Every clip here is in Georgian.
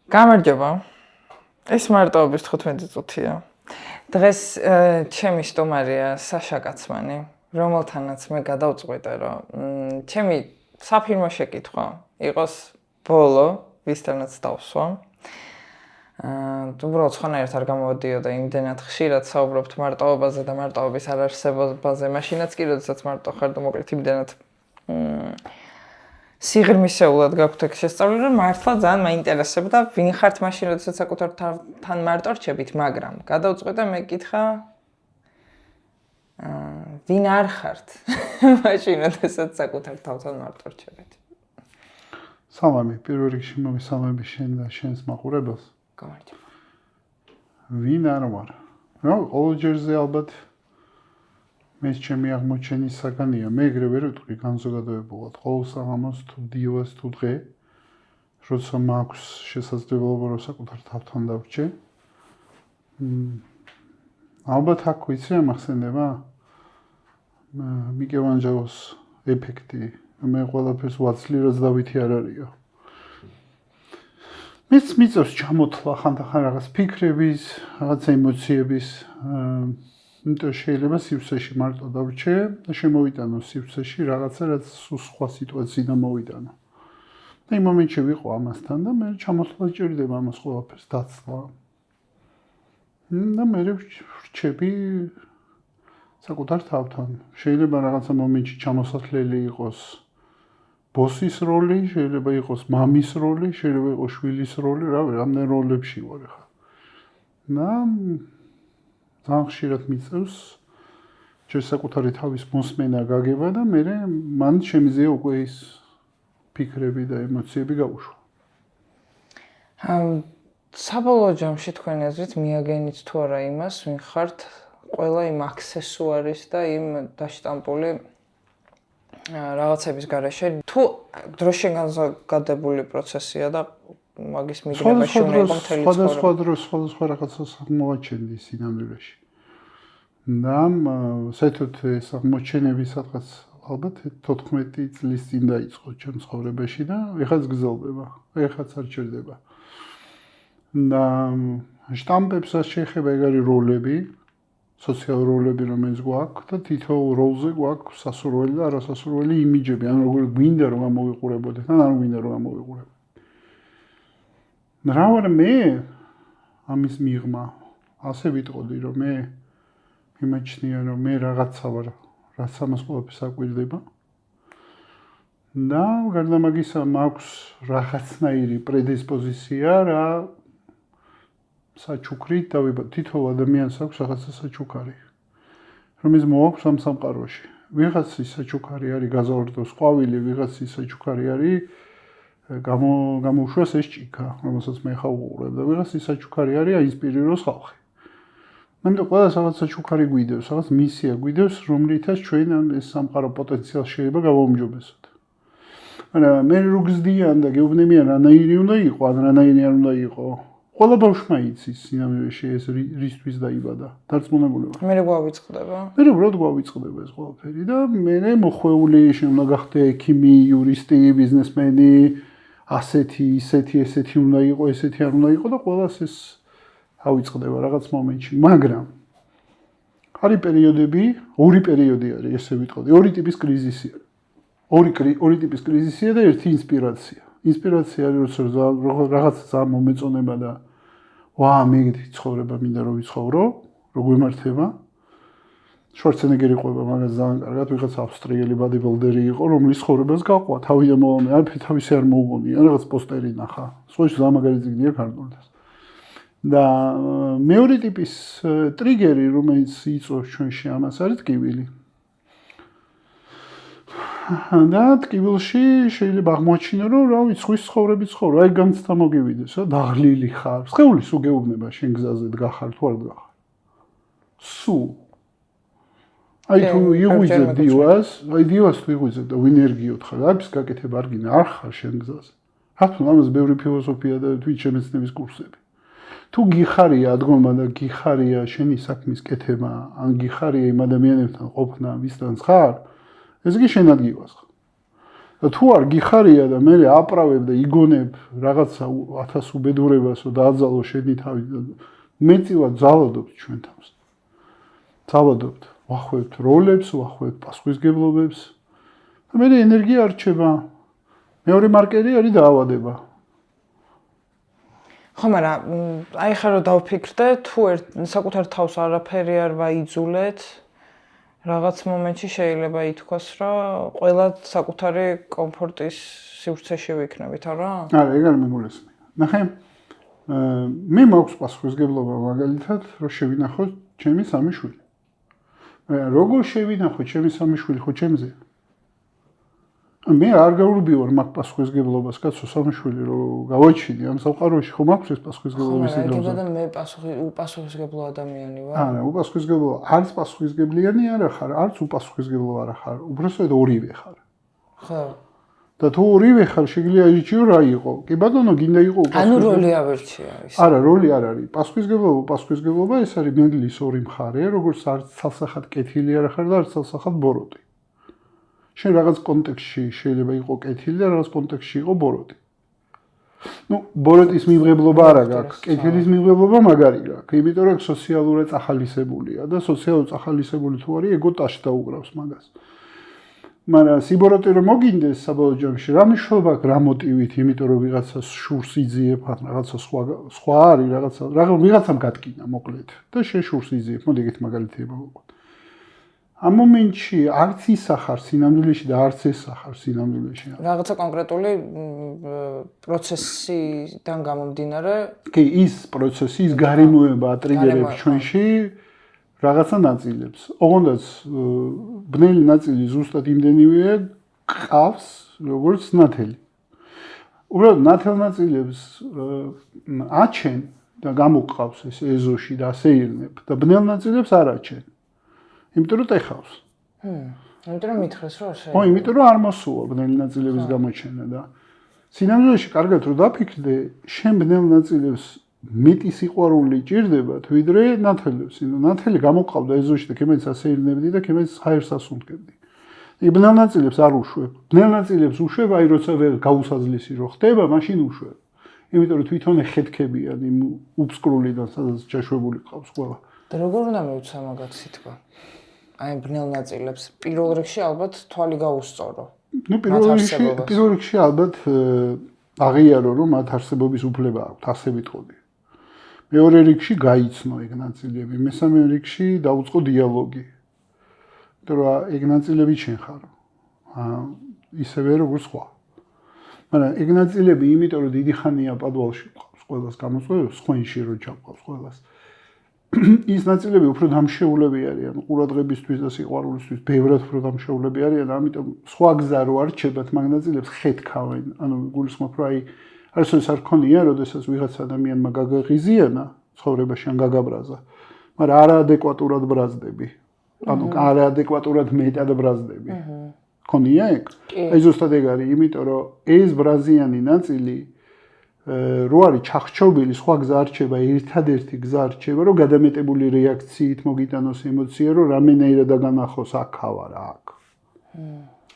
გამარჯობა. ეს მარტოობის 15 წუთია. დღეს ჩემი სტუმარია საშა კაცმანი, რომელთანაც მე გადავწყვიტე, რომ ჩემი საფირმო შეკითხვა იყოს ბოლო, ვისთანაც დავსვა. უბრალოდ ხანერთ არ გამოვიდიოდა იმდენად ხშირად საუბრობთ მარტოობაზე და მარტოობის არარსებობაზე, მაშინაც კი როდესაც მარტო ხარ და მოკლედ იმდენად სიღრმისეულად გაქვთ ეგ შესწავლილი, რომ მართლა ძალიან მაინტერესებდა ვინ ხართ მაშინ, როდესაც საკუთარ თან მარტო რჩებით, მაგრამ გადავწყვიტე მეკითხა ვინ არ ხართ მაშინ, როდესაც საკუთარ თავთან მარტო რჩებით. სალამი, პირველ რიგში მოგესალმები შენ და შენს მაყურებელს. გამარჯობა. ვინ არ ვარ? ყოველ ჯერზე ალბათ მე ჩემი აღმოჩენის საგანია, მე ეგრე ვერ ვიტყვი განზოგადოებულად, ყოველ საღამოს თუ დიوას თუ დღე, როცა მაქვს შესაძლებლობა რომ საკუთარ თავთან დავრჩე. ალბათ აქ ვიცი რა მახსენდება? მიკელანჯელოს ეფექტი, მე ყველაფერს ვაცლი რაც დავითი არ არისო. მეც მიწევს ჩამოთვლა ხანდახან რაღაც ფიქრების, რაღაც ემოციების, იმიტომ შეიძლება სივრცეში მარტო დავრჩე და შემოვიტანო სივრცეში რაღაცა, რაც სხვა სიტუაციიდან მოვიტანო. და იმ მომენტში ვიყო ამასთან და მე ჩამოთვლა ჭირდება ამას ყველაფერს დაცვა. და მე ვრჩები საკუთარ თავთან. შეიძლება რაღაცა მომენტში ჩამოსათლელი იყოს ბოსის როლი, შეიძლება იყოს მამის როლი, შეიძლება იყოს შვილის როლი, რამდენ როლებში ვარ ხა. და ძალიან ხშირად მიწევს ჯერ საკუთარი თავის მოსმენა გაგება და მე მან შემიძლია უკვე ის ფიქრები და ემოციები გაუშვა. საბოლოო ჯამში თქვენი აზრით მიაგენით თუ არა იმას, ვინ ხართ ყველა იმ აქსესუარის და იმ დაშტამპული რაღაცების გარეშე, თუ დროში განზოგადებული პროცესია და მაგის მიგრებაში უნდა იყოს მთელი ცხოვრება. სხვადასხვა რაღაცას აღმოაჩენდი სინამდვილეში. და საერთოდ ეს აღმოჩენები სადღაც ალბათ 14 წლის წინ დაიწყო ჩემ ცხოვრებაში და ეხაც გრძელდება, ეხაც არ ჩერდება. და შტამპებსაც შეეხება ეგ არის როლები, სოციალური როლები რომელიც გვაქვს და თითოეულ როლზე გვაქვს სასურველი და არასასურველი იმიჯები, ან როგორ გვინდა რომ ამოვიყურებოდეთ, ან არ გვინდა რომ ამოვიყურებოდეთ. რა ვარ მე ამის მიღმა, ასე ვიტყოდი რომ მე იმაჩნია რომ მე რაღაცა ვარ, რაც ამას ყველაფერს აკვირდება. და გარდა მაგისა მაქვს რაღაცნაირი პრედისპოზიცია რა საჩუქრით დავიბადე. თითოეულ ადამიანს აქვს რაღაცა საჩუქარი, რომელიც მოაქვს ამ სამყაროში. ვიღაცის საჩუქარი არის გაზავარდოს ყვავილი, ვიღაცის საჩუქარი არის გამოუშვას ეს ჭიქა, რომელსაც მე ხა უყურებ და ვიღაცის საჩუქარი არის აინსპირიროს ხალხი. ამიტომ ყველას რაღაც საჩუქარი გვიდევს, რაღაც მისია გვიდევს, რომლითაც ჩვენ ეს სამყარო პოტენციალს შეიძლება გავაუმჯობესოთ. მაგრამ მე როგზდიან და გეუბნებიან რანაირი უნდა იყო, ან რანაირი არ უნდა იყო. ყველა ბავშვმა იცის სინამდვილეში ეს რისთვის დაიბადა, დარწმუნებულება. მე გვავიწყდება. მე უბრალოდ გვავიწყდება ეს ყველაფერი და მე მოხვეული უნდა გახდე ექიმი, იურისტი, ბიზნესმენი, ასეთი, ისეთი, ესეთი უნდა იყო, ესეთი არ უნდა იყო და ყველას ეს ავიწყდება რაღაც მომენტში. მაგრამ არის პერიოდები, ორი პერიოდი არის, ესე ვიტყოდი, ორი ტიპის კრიზისი არის. ორი ტიპის კრიზისია და ერთი ინსპირაცია. ინსპირაცია არის როცა რაღაც ძალიან მომეწონება და მე ცხოვრება მინდა რომ ვიცხოვრო, რო გვემართება. შვარცენეგერი ყვება მაგას ძალიან კარგად, ვიღაც ავსტრიელი ბადიბილდერი იყო, რომლის ცხოვრებას გაყვა, თავიდან მოვამე, არაფერი თავისი არ მოუგონია, რაღაც პოსტერი ნახა. სხვაში ძალიან მაგარი წიგნია ქართულთან. და მეორე ტიპის ტრიგერი, რომელიც იწვევს ჩვენში ამას არის ტკივილი. და ტკივილში შეიძლება აღმოაჩინო, რომ რავი, სხვის ცხოვრები ცხოვრ, აი განცდა მოგივიდეს, დაღლილი ხარ. სხეული სულ გეუბნება შენ გზაზე დგახარ თუ არ დგახარ. სულ. აი თუ იღვიძებ დიوას, აი დიوას თუ იღვიძებ და ვინერგიოთ ხარ, არის გაკეთება არ გინდა, არ ხარ შენ გზაზე. რატომ ამას ბევრი ფილოსოფია და თვით შემეცნების კურსები. თუ გიხარია ადგომა და გიხარია შენი საქმის კეთება, ან გიხარია იმ ადამიანებთან ყოფნა, ვისთან ხარ, ეს კი შენ ადგილას ხარ. და თუ არ გიხარია და მე აправებ და იგონებ რაღაცა 1000 უბედურებასო დააძალო შენი თავი და მეტივად ძალადობთ ჩვენ თავს. ძალადობთ, ვახვევთ როლებს, ვახვევთ პასუხისგებლობებს და მე ენერგია არ რჩება. მეორე მარკერი არის დაავადება. ხო, მაგრამ აი ხა რომ დავფიქრდე, თუ საკუთარ თავს არაფერი არ ვაიძულეთ, რაღაც მომენტში შეიძლება ითქვას, რომ ყველა საკუთარი კომფორტის სივრცეში ვიქნებით, არა? არა, ეგ არ მეგულესმე. ნახე, მე მაქვს პასუხისგებლობა მაგალითად, რომ შევინახოთ ჩემი სამი შვილი. როგორ შევინახოთ ჩემი სამი შვილი ხო ჩემზე? მე არ გაურბივარ მაგ პასუხისგებლობას, კაცო, სამი შვილი რომ გავაჩინე ამ სამყაროში, ხო მაქვს ეს პასუხისგებლობის სინდრომი? ხო, მე უპასუხისგებლო ადამიანი ვარ. არა, უპასუხისგებლო, არც პასუხისგებლიანი არ ხარ, არც უპასუხისგებლო არ ხარ, უბრალოდ ორივე ხარ. ხო. და თუ ორივე ხარ, შეგიძლია ირჩიო რა იყო. კი ბატონო, გინდა იყო ანუ როლი ავერჩია ის. არა, როლი არ არის. პასუხისგებლობა ეს არის მედლის ორი მხარე, როგორც არც ცალსახად კეთილი არ ხარ და არც ცალსახად ბოროტი. შენ რაღაც კონტექსტში შეიძლება იყო კეთილი და რაღაც კონტექსტში იყო ბოროტი. ნუ, ბოროტის მიღებლობა არა გაქვს, კეთილის მიღებლობა მაგარი გაქვს. იმიტომ რომ სოციალურად წახალისებულია და სოციალურად წახალისებული თუ არის, ეგო ტაშ დაუგრავს მაგას. მაგრამ სიბოროტე რომ მოგინდეს საბოლოო ჯამში, რა მნიშვნელობა აქვს რა მოტივით, იმიტომ რომ ვიღაცა შურს იძიებ, რაღაცა სხვა არის, ვიღაცამ გატკინა მოკლედ და შენ შურს იძიებ, მოდი ეგეთ მაგალითი მოვიყვანო. ამ მომენტში არც ისახარ სინამდვილეში და არც ესახარ სინამდვილეში. რაღაცა კონკრეტული პროცესიდან გამომდინარე. კი, ის პროცესი, ის გარემოება ატრიგერებს ჩვენში რაღაცა ნაწილებს. ოღონდაც ბნელი ნაწილი ზუსტად იმდენივეა ყავს, როგორც ნათელი. უბრალოდ ნათელ ნაწილებს აჩენ და გამოყავს ეს ეზოში და ასე ირნებ და ბნელ ნაწილებს არ აჩენ. იმიტომ რომ ტეხავს. იმიტომ რომ მითხრეს რომ არ შეიძლება. ხო, იმიტომ რომ არ მოსულა ბნელი ნაწილების გამოჩენა და სინამდვილეში კარგად რომ დაფიქრდე, შენ ბნელ ნაწილებს მეტი სიყვარული ჭირდებათ, ვიდრე ნათელებს. ნათელი გამოყავდა ეზოში და კემეც ასე ირნებდი და კემეც ჰაერს ასუნთქებდი. იქ ბნელ ნაწილებს არ უშვებ. ბნელ ნაწილებს უშვებ, აი როცა ვერ გაუსაძლისი რო ხდება, მაშინ უშვებ. იმიტომ რომ თვითონ ეხეთქებიან იმ უფსკრულიდან, სადაც ჩაშვებული ყავს ყველა. და როგორ უნდა მივცე მაგათ სიტყვა? აი ბნელ ნაწილებს პირველ რიგში ალბათ თვალი გაუსწორო. ნუ პირველ რიგში ალბათ აღიარო რომ მათ არსებობის უფლება აქვთ, ასე ვიტყოდი. მეორე რიგში გაიცნო ეგ ნაწილები, მესამე რიგში დაუწყო დიალოგი. იმიტომ რომ ეგ ნაწილები შენ ხარ. ისევე როგორც სხვა. მაგრამ ეგ ნაწილები იმიტომ რომ დიდი ხანია პადვალში ყავს, ყველას გამოწვევს, სხვენში რო ჩაყავს ყველას. ის ნაწილები უფრო დამშეულები არიან ყურადღებისთვის და სიყვარულისთვის, ბევრად უფრო დამშეულები არიან, ამიტომ სხვა გზა რო არ რჩებათ მაგ ნაწილებს ხეთქავენ. ანუ გულისხმობ რომ აი არასოდეს არ ქონია, როდესაც ვიღაც ადამიანმა გაგაღიზიანა ცხოვრებაში ან გაგაბრაზა, მაგრამ არაადეკვატურად ბრაზდები. ანუ არაადეკვატურად მეტად ბრაზდები. ქონია ეგ? აი ზუსტად ეგ არის, იმიტომ რომ ეს ბრაზიანი ნაწილი რო არის ჩახჩობილი, სხვა გზა არ რჩება, ერთადერთი გზა რჩება, რომ გადამეტებული რეაქციით მოგიტანოს ემოცია, რომ რამენაირად დაგანახოს აქავარ აქ.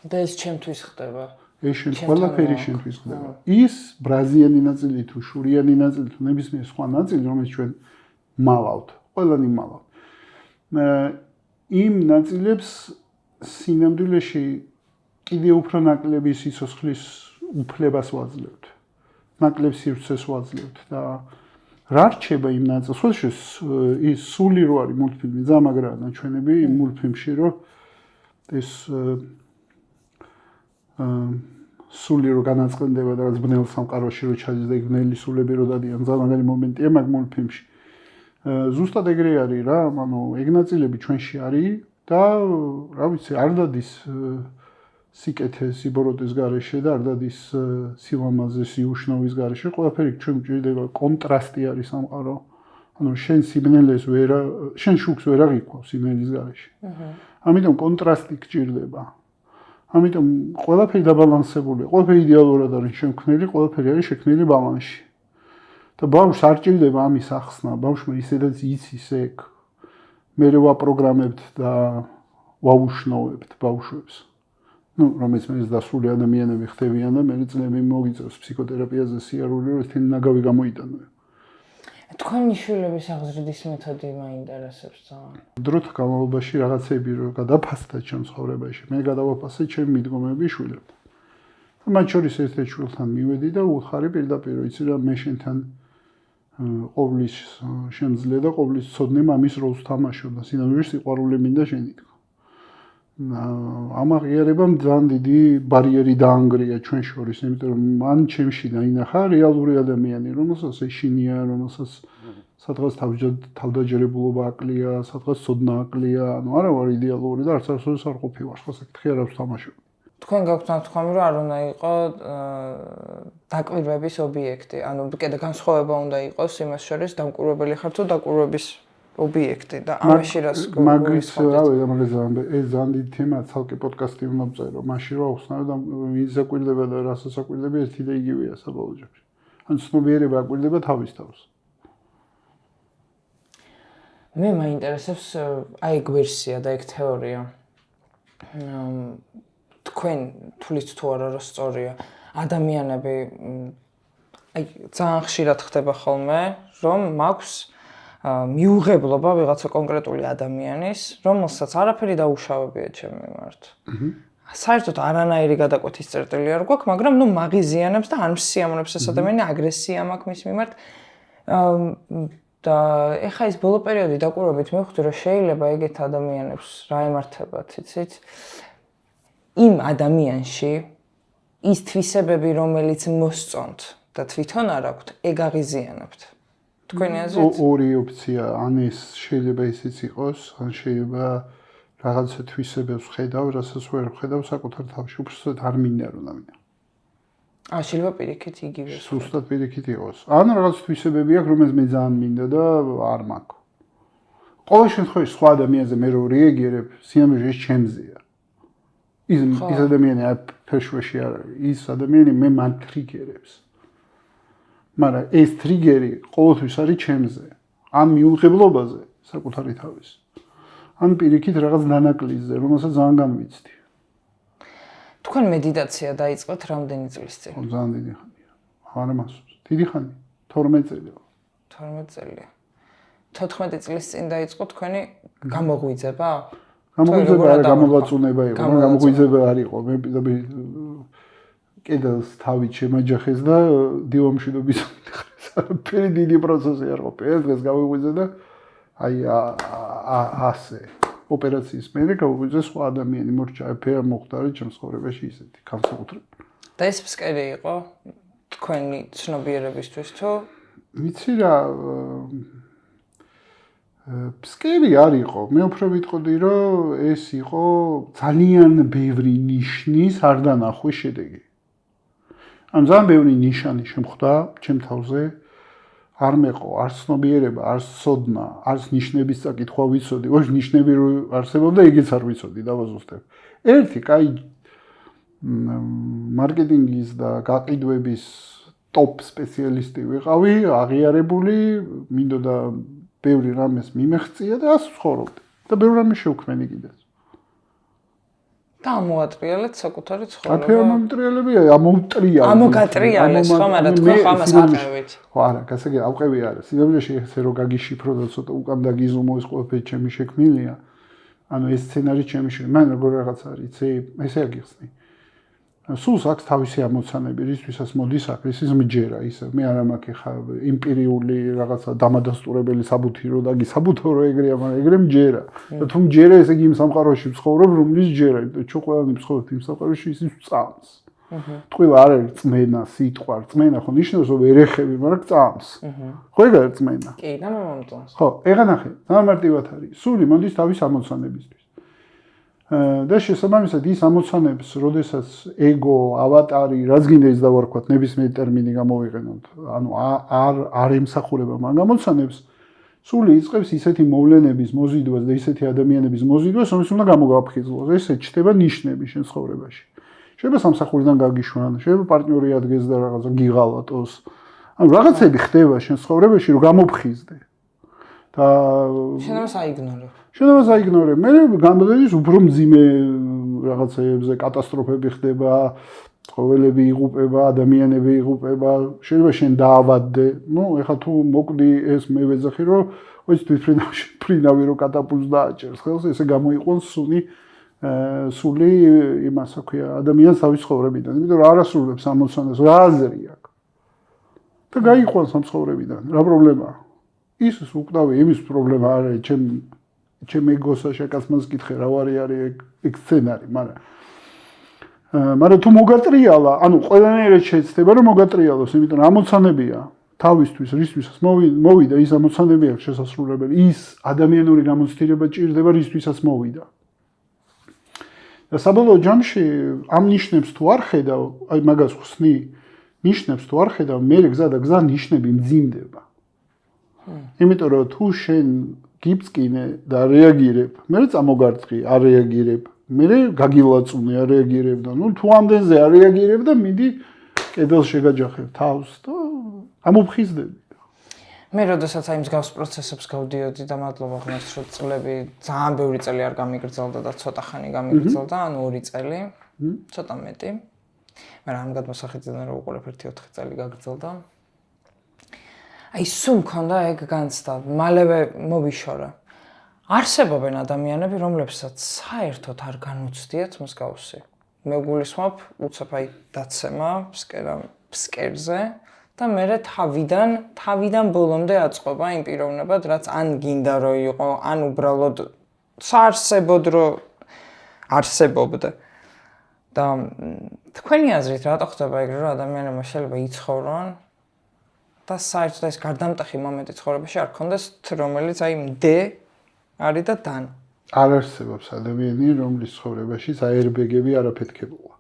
და ეს ჩემთვის ხდება. ეს ყველაფერი შენთვის ხდება. ის ბრაზიანი ნაწილი თუ შურიანი ნაწილი თუ ნებისმიერ სხვა ნაწილი, რომელიც ჩვენ მალავთ, ყველანი მალავთ. იმ ნაწილებს სინამდვილეში კიდე უფრო ნაკლები სიცოცხლის უფლებას ვაძლევთ. ნაკლებ სივრცეს ვაძლევთ და რა რჩება იმ ნაწილს? შესაძლოა ის სული რო არის მულტფილმი, ძალიან მაგრაა ნაჩვენები იმ მულტფილმში, რომ ეს სული რო განაწყენდება და რაც ბნელ სამყაროში რო ჩადის და იქ ბნელი სულები რო დადიან, ძალიან მაგარი მომენტია მაგ მულტფილმში. ზუსტად ეგრე არის რა, ანუ ეგ ნაწილები ჩვენში არის და რა ვიცი, არ დადის სიკეთე სიბოროტის გარეშე და არ დადის სილამაზე სიუშნოვის გარეშე, ყველაფერი ჩვენ გვჭირდება კონტრასტი არის სამყარო. ანუ შენ სიბნელეს შენ შუქს ვერ აღიქვავს სიბნელის გარეშე. ამიტომ კონტრასტი გჭირდება. ამიტომ ყველაფერი დაბალანსებულია, ყველაფერი იდეალურად არის შემქმნელი, ყველაფერი არის შექმნილი ბალანსში. და ბავშვს არ ჭირდება ამის ახსნა, ბავშვმა ისედაც იცის ეგ. მე ვაპროგრამებთ და ვაუშნოვებთ ბავშვებს. ну, რომელიც მე დასრული ადამიანები ხდებიან და მე წლები მოგიწევს ფსიქოთერაპიაზე სიარული, რომ ეს ნაგავი გამოიტანო. თქვენი შვილების აღზრდის მეთოდი მაინტერესებს ძალიან. დროთა განმავლობაში რაღაცები რო გადაფასდა ჩემ ცხოვრებაში, მე გადავაფასე ჩემ მიდგომები შვილებთან. და მათ შორის ერთ-ერთ შვილთან მივედი და უთხარი პირდაპირ, იცი რა, მე შენთან ყოვლის შემძლე და ყოვლის ცოდნე მამის როლს თამაშობდა. სინამდვილეში სიყვარული მინდა შენი თქო. ამ აღიარებამ ძალიან დიდი ბარიერი დაანგრია ჩვენ შორის, იმიტომ რომ მან ჩემში დაინახა რეალური ადამიანი, რომელსაც ეშინია, რომელსაც სადღაც თავდაჯერებულობა აკლია, სადღაც ცოდნა აკლია, ანუ არა ვარ იდეალური და არც არასოდეს არ ყოფილვარ, სხვა საკითხი არ აქვს თამაშობ. თქვენ გაქვთ ნათქვამი, რომ არ უნდა იყო დაკვირვების ობიექტი, ანუ კიდე განსხვავება უნდა იყოს იმას შორის დამკვირვებელი ხარ თუ დაკვირვების ობიექტი და ამაში რას მაგის რავი, ეს ძალიან დიდი თემაა, ცალკე პოდკასტი უნდა ვწერო, მაშინ რა ახსნაო და ვინ საკვირდება და რასაც საკვირდება ერთი და იგივეა საბოლოო ჯამში. ან ცნობიერება აკვირდება თავის თავს. მე მაინტერესებს აი გვერსია და ეგ თეორია. თქვენ თulit თუ არა რომ სწორია ადამიანები აი ძალიან ხშირად ხდება ხოლმე რომ მაქვს მიუღებლობა ვიღაცა კონკრეტული ადამიანის რომელსაც არაფერი დაუშავებია ჩემ მიმართ. საერთოდ არანაირი გადაკვეთის წერტილი არ გვაქვს, მაგრამ ნუ მაგიზიანებს და არ მსიამოვნებს ეს ადამიანი, აგრესია მაქვს მის მიმართ. და ეხა ის ბოლო პერიოდი დაკვირვებით მივხვდი რომ შეიძლება ეგეთ ადამიანებს რა ემართებათ, იცით? იმ ადამიანში ის თვისებები, რომელიც მოსწონთ და თვითონ არ აქვთ, ეგ აღიზიანებთ. თქვენი აზრით? ორი ოფცია, ან ეს შეიძლება ისიც იყოს, ან შეიძლება რაღაცა თვისებებს ხედავ, რასაც ვერ ხედავ საკუთარ თავში, უბრალოდ არ მინდა რომ დავინახო. შეიძლება პირიქით იგივე. სუსტად პირიქით იყოს. ან რაღაც თვისებები აქვს, რომელსაც მე ძალიან მინდა და არ მაქვს. ყოველ შემთხვევაში სხვა ადამიანზე მე რო რეაგირებ, სინამდვილეში ჩემზეა. ის ადამიანი ფერშვეში არ არის. ის ადამიანი მე მან ტრიგერებს. მაგრამ ეს ტრიგერი ყოველთვის არის ჩემზე. ან მიუღებლობაზე, საკუთარი თავის. ან პირიქით რაღაც დანაკლისზე, რომელსაც ძალიან განვიცდი. თქვენ მედიტაცია დაიწყოთ რამდენი წლის წინ? ძალიან დიდი ხანია. არ მასწავლე. დიდი ხანი. 12 წელია. 12 წელია. 14 წლის წინ დაიწყო თქვენი გამოღვიძება? გამოღვიძება არა, გამოგვაწუნება იყო, გამოღვიძება არ იყო. მე პირდაპირ კედელს თავით შემაჯახეს და დივამშვიდობის ფერი დიდი პროცესი არ ყოფილა. ეს დღეს გამოღვიძე და აი ასე ოპერაციის მერე გავუღვიძე სხვა ადამიანი მორჩა ფერა მოხდარი ჩემს ცხოვრებაში ისეთი განსაკუთრებით. და ეს ფსკერი იყო თქვენი ცნობიერებისთვის თუ ვიცი რა ფსკერი არ იყო. მე უფრო ვიტყოდი რომ ეს იყო ძალიან ბევრი ნიშნის არ დანახვის შედეგი. ან ძალიან ბევრი ნიშანი შემხვდა ჩემ თავზე. არ მეყო, არც ცნობიერება, არც ცოდნა, არც ნიშნების წაკითხვა ვიცოდი. ოღონდ ნიშნები რო არსებობდა, იგიც არ ვიცოდი, დავაზუსტებ. ერთი კაი მარკეტინგის და გაყიდვების ტოპ სპეციალისტი ვიყავი, აღიარებული, მინდოდა ბევრი რამეს მიმეღწია და ასე ვცხოვრობდი. და ბევრი რამე შევქმენი კიდეც. და ამოატრიალეთ საკუთარი ცხოვრება. აფერმონტრიალებია, ამოვტრიალეთ. ამოგატრიალეს, ხო, მაგრამ თქვენ ხომ ამას აყევით. ხო, არა, გასაგები ავყევი არა. სინამდვილეში ესე რო გაგიშიფრო და ცოტა უკან დაგიზომო ეს ყველაფერი ჩემი შექმნილია. ანუ ეს სცენარი ჩემი შექმნილი. მან როგორ რაღაც არის, იცი, ესე აგიხსნი. სულს აქვს თავისი ამოცანები, რისთვისაც მოდის აქ, ის მჯერა, ისე მე არ მაქვს ხა იმპერიული რაღაცა დამადასტურებელი საბუთირო და გი საბუთორო ეგრეა, მაგრამ ეგრე მჯერა. და თუ მჯერა, ესე იგი იმ სამყაროში ვცხოვრობ, რომლის ჯერა, იმიტომ ჩვენ ყველანი ვცხოვრობთ იმ სამყაროში, ის წამს. ტყუილა არ არის წმენა, სიტყვა, წმენა ხო ნიშნავს რომ ვერ ეხები, მაგრამ წამს. ხო ეგ არის წმენა. კი, და მომწონს. ხო, ეგა ნახე, ძალიან მარტივად არის. სული მოდის თავის ამოცანებისთვის. და შესაბამისად ის ამოცანებს, როდესაც ეგო, ავატარი, რაც გინდა ის დავარქვათ, ნებისმიერი ტერმინი გამოვიყენოთ, ანუ არ ემსახურება მაგ ამოცანებს, სული იწყებს ისეთი მოვლენების მოზიდვას და ისეთი ადამიანების მოზიდვას, რომელიც უნდა გამოგაფხიზლოს. ესე ჩდება ნიშნები შენ ცხოვრებაში. შეიძლება სამსახურიდან გაგიშვან, შეიძლება პარტნიორი ადგეს და რაღაცა გიღალატოს. ანუ რაღაცები ხდება შენ ცხოვრებაში, რომ გამოფხიზდე. და შენ ამას აიგნორებ. შენ ამას აიგნორებ. მე გამოდედის უფრო მძიმე რაღაცეებზე კატასტროფები ხდება, ცხოველები იღუპება, ადამიანები იღუპება, შეიძლება შენ დაავადდე. ნუ ეხლა თუ მოკვდი ეს მე ვეძახი რომ ოცი თვითფრინავი რო კატაპულტს დააჭერს ხელს, ესე გამოიყვანს სული იმას აქვია ადამიანს თავის ცხოვრებიდან. იმიტომ რომ არასრულებს ამოცანას რა აზრი აქვს. და გაიყვანს ამ ცხოვრებიდან. რა პრობლემაა? ის უკვდავი იმის პრობლემა არ არის, ჩემ ეგოსა შეკაცმას კითხე რა ვარი არის ეგ სცენარი, მაგრამ თუ მოგატრიალა, ანუ ყველანაირად შეცდება რომ მოგატრიალოს, იმიტომ რომ ამოცანებია თავისთვის, რისთვისაც მოვიდა ის ამოცანები აქვს შესასრულებელი, ის ადამიანური გამოცდილება ჭირდება რისთვისაც მოვიდა. და საბოლოო ჯამში ამ ნიშნებს თუ არ ხედავ, აი მაგას ხსნი, ნიშნებს თუ არ ხედავ, მე გზა და გზა ნიშნები მძიმდება. იმიტომ რომ თუ შენ გიბწკინე და რეაგირებ, მე წამოგარწყი, არ რეაგირებ, მე გაგილაწუნე, არ რეაგირებ და ნუ თუ ამდენზე არ რეაგირებ და მიდი კედელს შეგაჯახებ თავს და ამოფხიზდები. მე როდესაც აი მსგავს პროცესებს გავდიოდი და მადლობა ღმერთს რომ წლები ძალიან ბევრი წელი არ გამიგრძელდა და ცოტა ხანი გამიგრძელდა, ანუ 2 წელი, ცოტა მეტი. მაგრამ ამ გადმოსახედიდან რომ უყურებ 1-4 წელი გაგრძელდა. აი სულ მქონდა ეგ განცდა, მალევე მოვიშორა. არსებობენ ადამიანები, რომლებსაც საერთოდ არ განუცდიათ მსგავსი. მე გულისხმობ უცებ აი დაცემა ფსკერზე და მე თავიდან ბოლომდე აწყობა იმ პიროვნებად, რაც ან გინდა რომ იყო, ან უბრალოდ საარსებოდ რომ არსებობდა. და თქვენი აზრით რატო ხდება ეგრე, რომ ადამიანებმა შეიძლება იცხოვრონ და საერთოდ ეს გარდამტეხი მომენტი ცხოვრებაში არ ქონდეს, რომელიც აი მდე არის და დან. არ არსებობს ადამიანი, რომლის ცხოვრებაში აერბეგები არაფეთქებულა.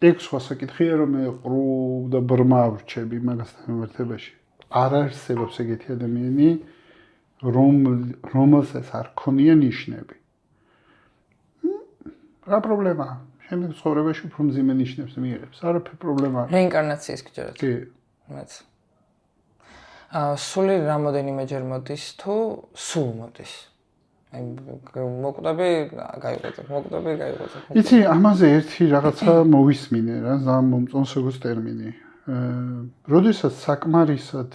ეგ სხვა საკითხია, რომ მე ყრუ და ბრმა ვრჩები მაგასთან მიმართებაში. არ არსებობს ეგეთი ადამიანი, რომელსაც არ ქონია ნიშნები. რა პრობლემაა? შემდეგ ცხოვრებაში უფრო მძიმე ნიშნებს მიიღებს. არაფერი პრობლემა არ. რეინკარნაციის გჯერათ. კი. მეც. სული რამოდენიმეჯერ მოდის თუ სულ მოდის? აი მოკვდები, გაიღვიძებ, მოკვდები, გაიღვიძებ. იცი, ამაზე ერთი რაღაცა მოვისმინე რა, ზამ მომწონს როგორც ტერმინი. როდესაც საკმარისად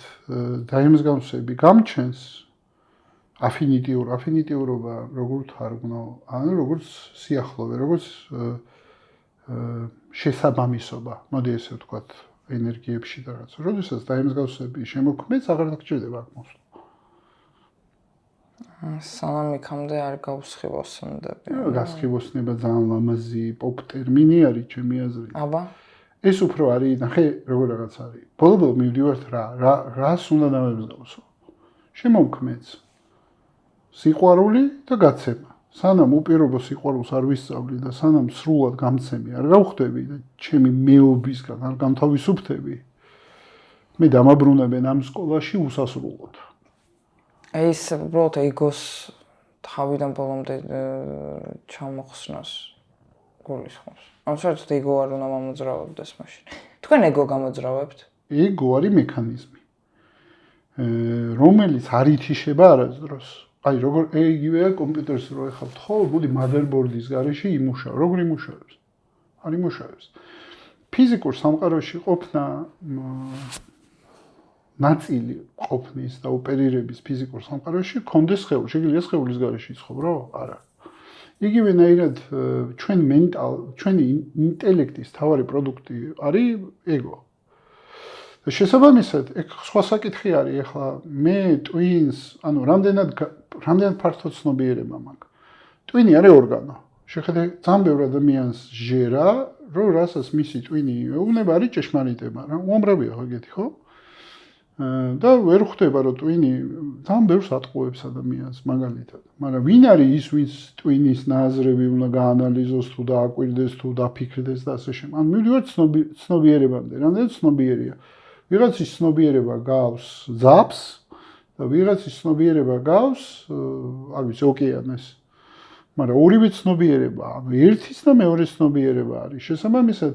დაიმსგავსები გამჩენს აფინიტიურობა, როგორ თარგმნო, ანუ როგორც სიახლოვე, როგორც შესაბამისობა, მოდი ესე ვთქვათ, ენერგიებში და რაღაც. როდესაც დაიმსგავსები შემოქმნეს, აღარ დაგჭირდება აქ მოსვლა. სანამ იქამდე არ გავსხივოსნდები. გასხივოსნება ძალიან ლამაზი პოპ ტერმინი არის, ჩემი აზრით. აბა. ეს უფრო არის, ნახე, როგორ რაღაც არის. ბოლო-ბოლო მივდივართ რას უნდა დამემსგავსო. შემოქმნეს სიყვარული და გაცემა. სანამ უპირობო სიყვარულს არ ვისწავლი და სანამ სრულად გამცემი არ გავხდები და ჩემი მეობისგან არ გამთავისუფლდები, მე დამაბრუნებენ ამ სკოლაში უსასრულოდ. ეს უბრალოდ ეგოს თავიდან ბოლომდე ჩამოხსნას გულისხმობს. ამ საერთოდ ეგო არ უნდა მომოძრავებდეს მაშინ. თქვენ ეგო გამოძრავებთ? ეგო არის მექანიზმი, რომელიც არ ითიშება არასდროს. აი როგორ იგივეა კომპიუტერს რო ეხავთ ხო, მოდი motherboard-ის გარეშე იმუშავა. როგორ იმუშავებს? არ იმუშავებს. ფიზიკურ სამყაროში ყოფნა ნაწილი ყოფნის და ოპერირების ფიზიკურ სამყაროში კონდეს სხეული. შეგიძლია სხეულის გარეშე იცხოვრო? არა. იგივენაირად ჩვენი ინტელექტის თავარი პროდუქტი არის ეგო. და შესაბამისად, ეგ სხვა საკითხი არის, ეხლა მე ტვინს, ანუ რამდენად ფართო ცნობიერება მაქვს. ტვინი არის ორგანო. შეხედე, ძალიან ბევრ ადამიანს ჟერა, რომ რასაც მისი ტვინი ეუბნება, არის ჭეშმარიტება, რა უამრავია ეგეთი, ხო? და ვერ ხვდება, რომ ტვინი ძალიან ბევრს ატყუებს ადამიანს მაგალითად. მაგრამ ვინ არის ის, ვინც ტვინის ნაზრები უნდა გაანალიზოს თუ დააკვირდეს თუ დაფიქრდეს და ასე შემდეგ. ანუ მივდივართ ცნობიერებამდე, რამდენად ცნობიერია. ვიღაცის ცნობიერება გავს ძაბს და ვიღაცის ცნობიერება გავს, არ ვიცი, ოკეანეს. მაგრამ ორივე ცნობიერება, ანუ ერთის და მეორეს ცნობიერება არის. შესაბამისად,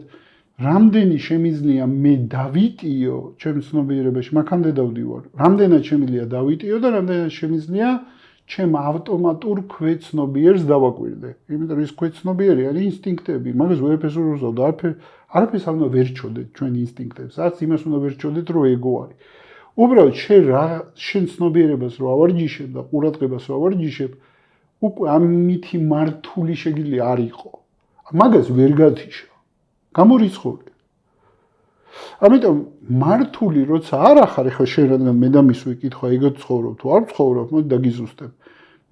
რამდენი შემიძლია მე დავიტიო ჩემ ცნობიერებაში, მაგამდე დავდივარ. რამდენად შემიძლია დავიტიო და რამდენად შემიძლია ჩემ ავტომატურ ქვეცნობიერს დავაკვირდე. იმიტომ ის ქვეცნობიერი არის ინსტინქტები, მაგას ვერაფერს ვერ უზავდა, არაფერს არ უნდა ვერ ჩოდეთ ჩვენ ინსტინქტებს. არც იმას უნდა ვერ ჩოდეთ, რომ ეგო არის. უბრალოდ შენ ცნობიერებას რო ავარჯიშებ და ყურადღებას რო ავარჯიშებ, უკვე ამითი მართული შეგიძლია არ იყო. მაგას ვერ გათიშა. გამორიცხული. ამიტომ მართული როცა არ ახარ, ხა შენ რადგან მე და მის ვიკითხვა, იგივე ცხოვრობ თუ არ ცხოვრობ, მოდი დაგიზუსტებ.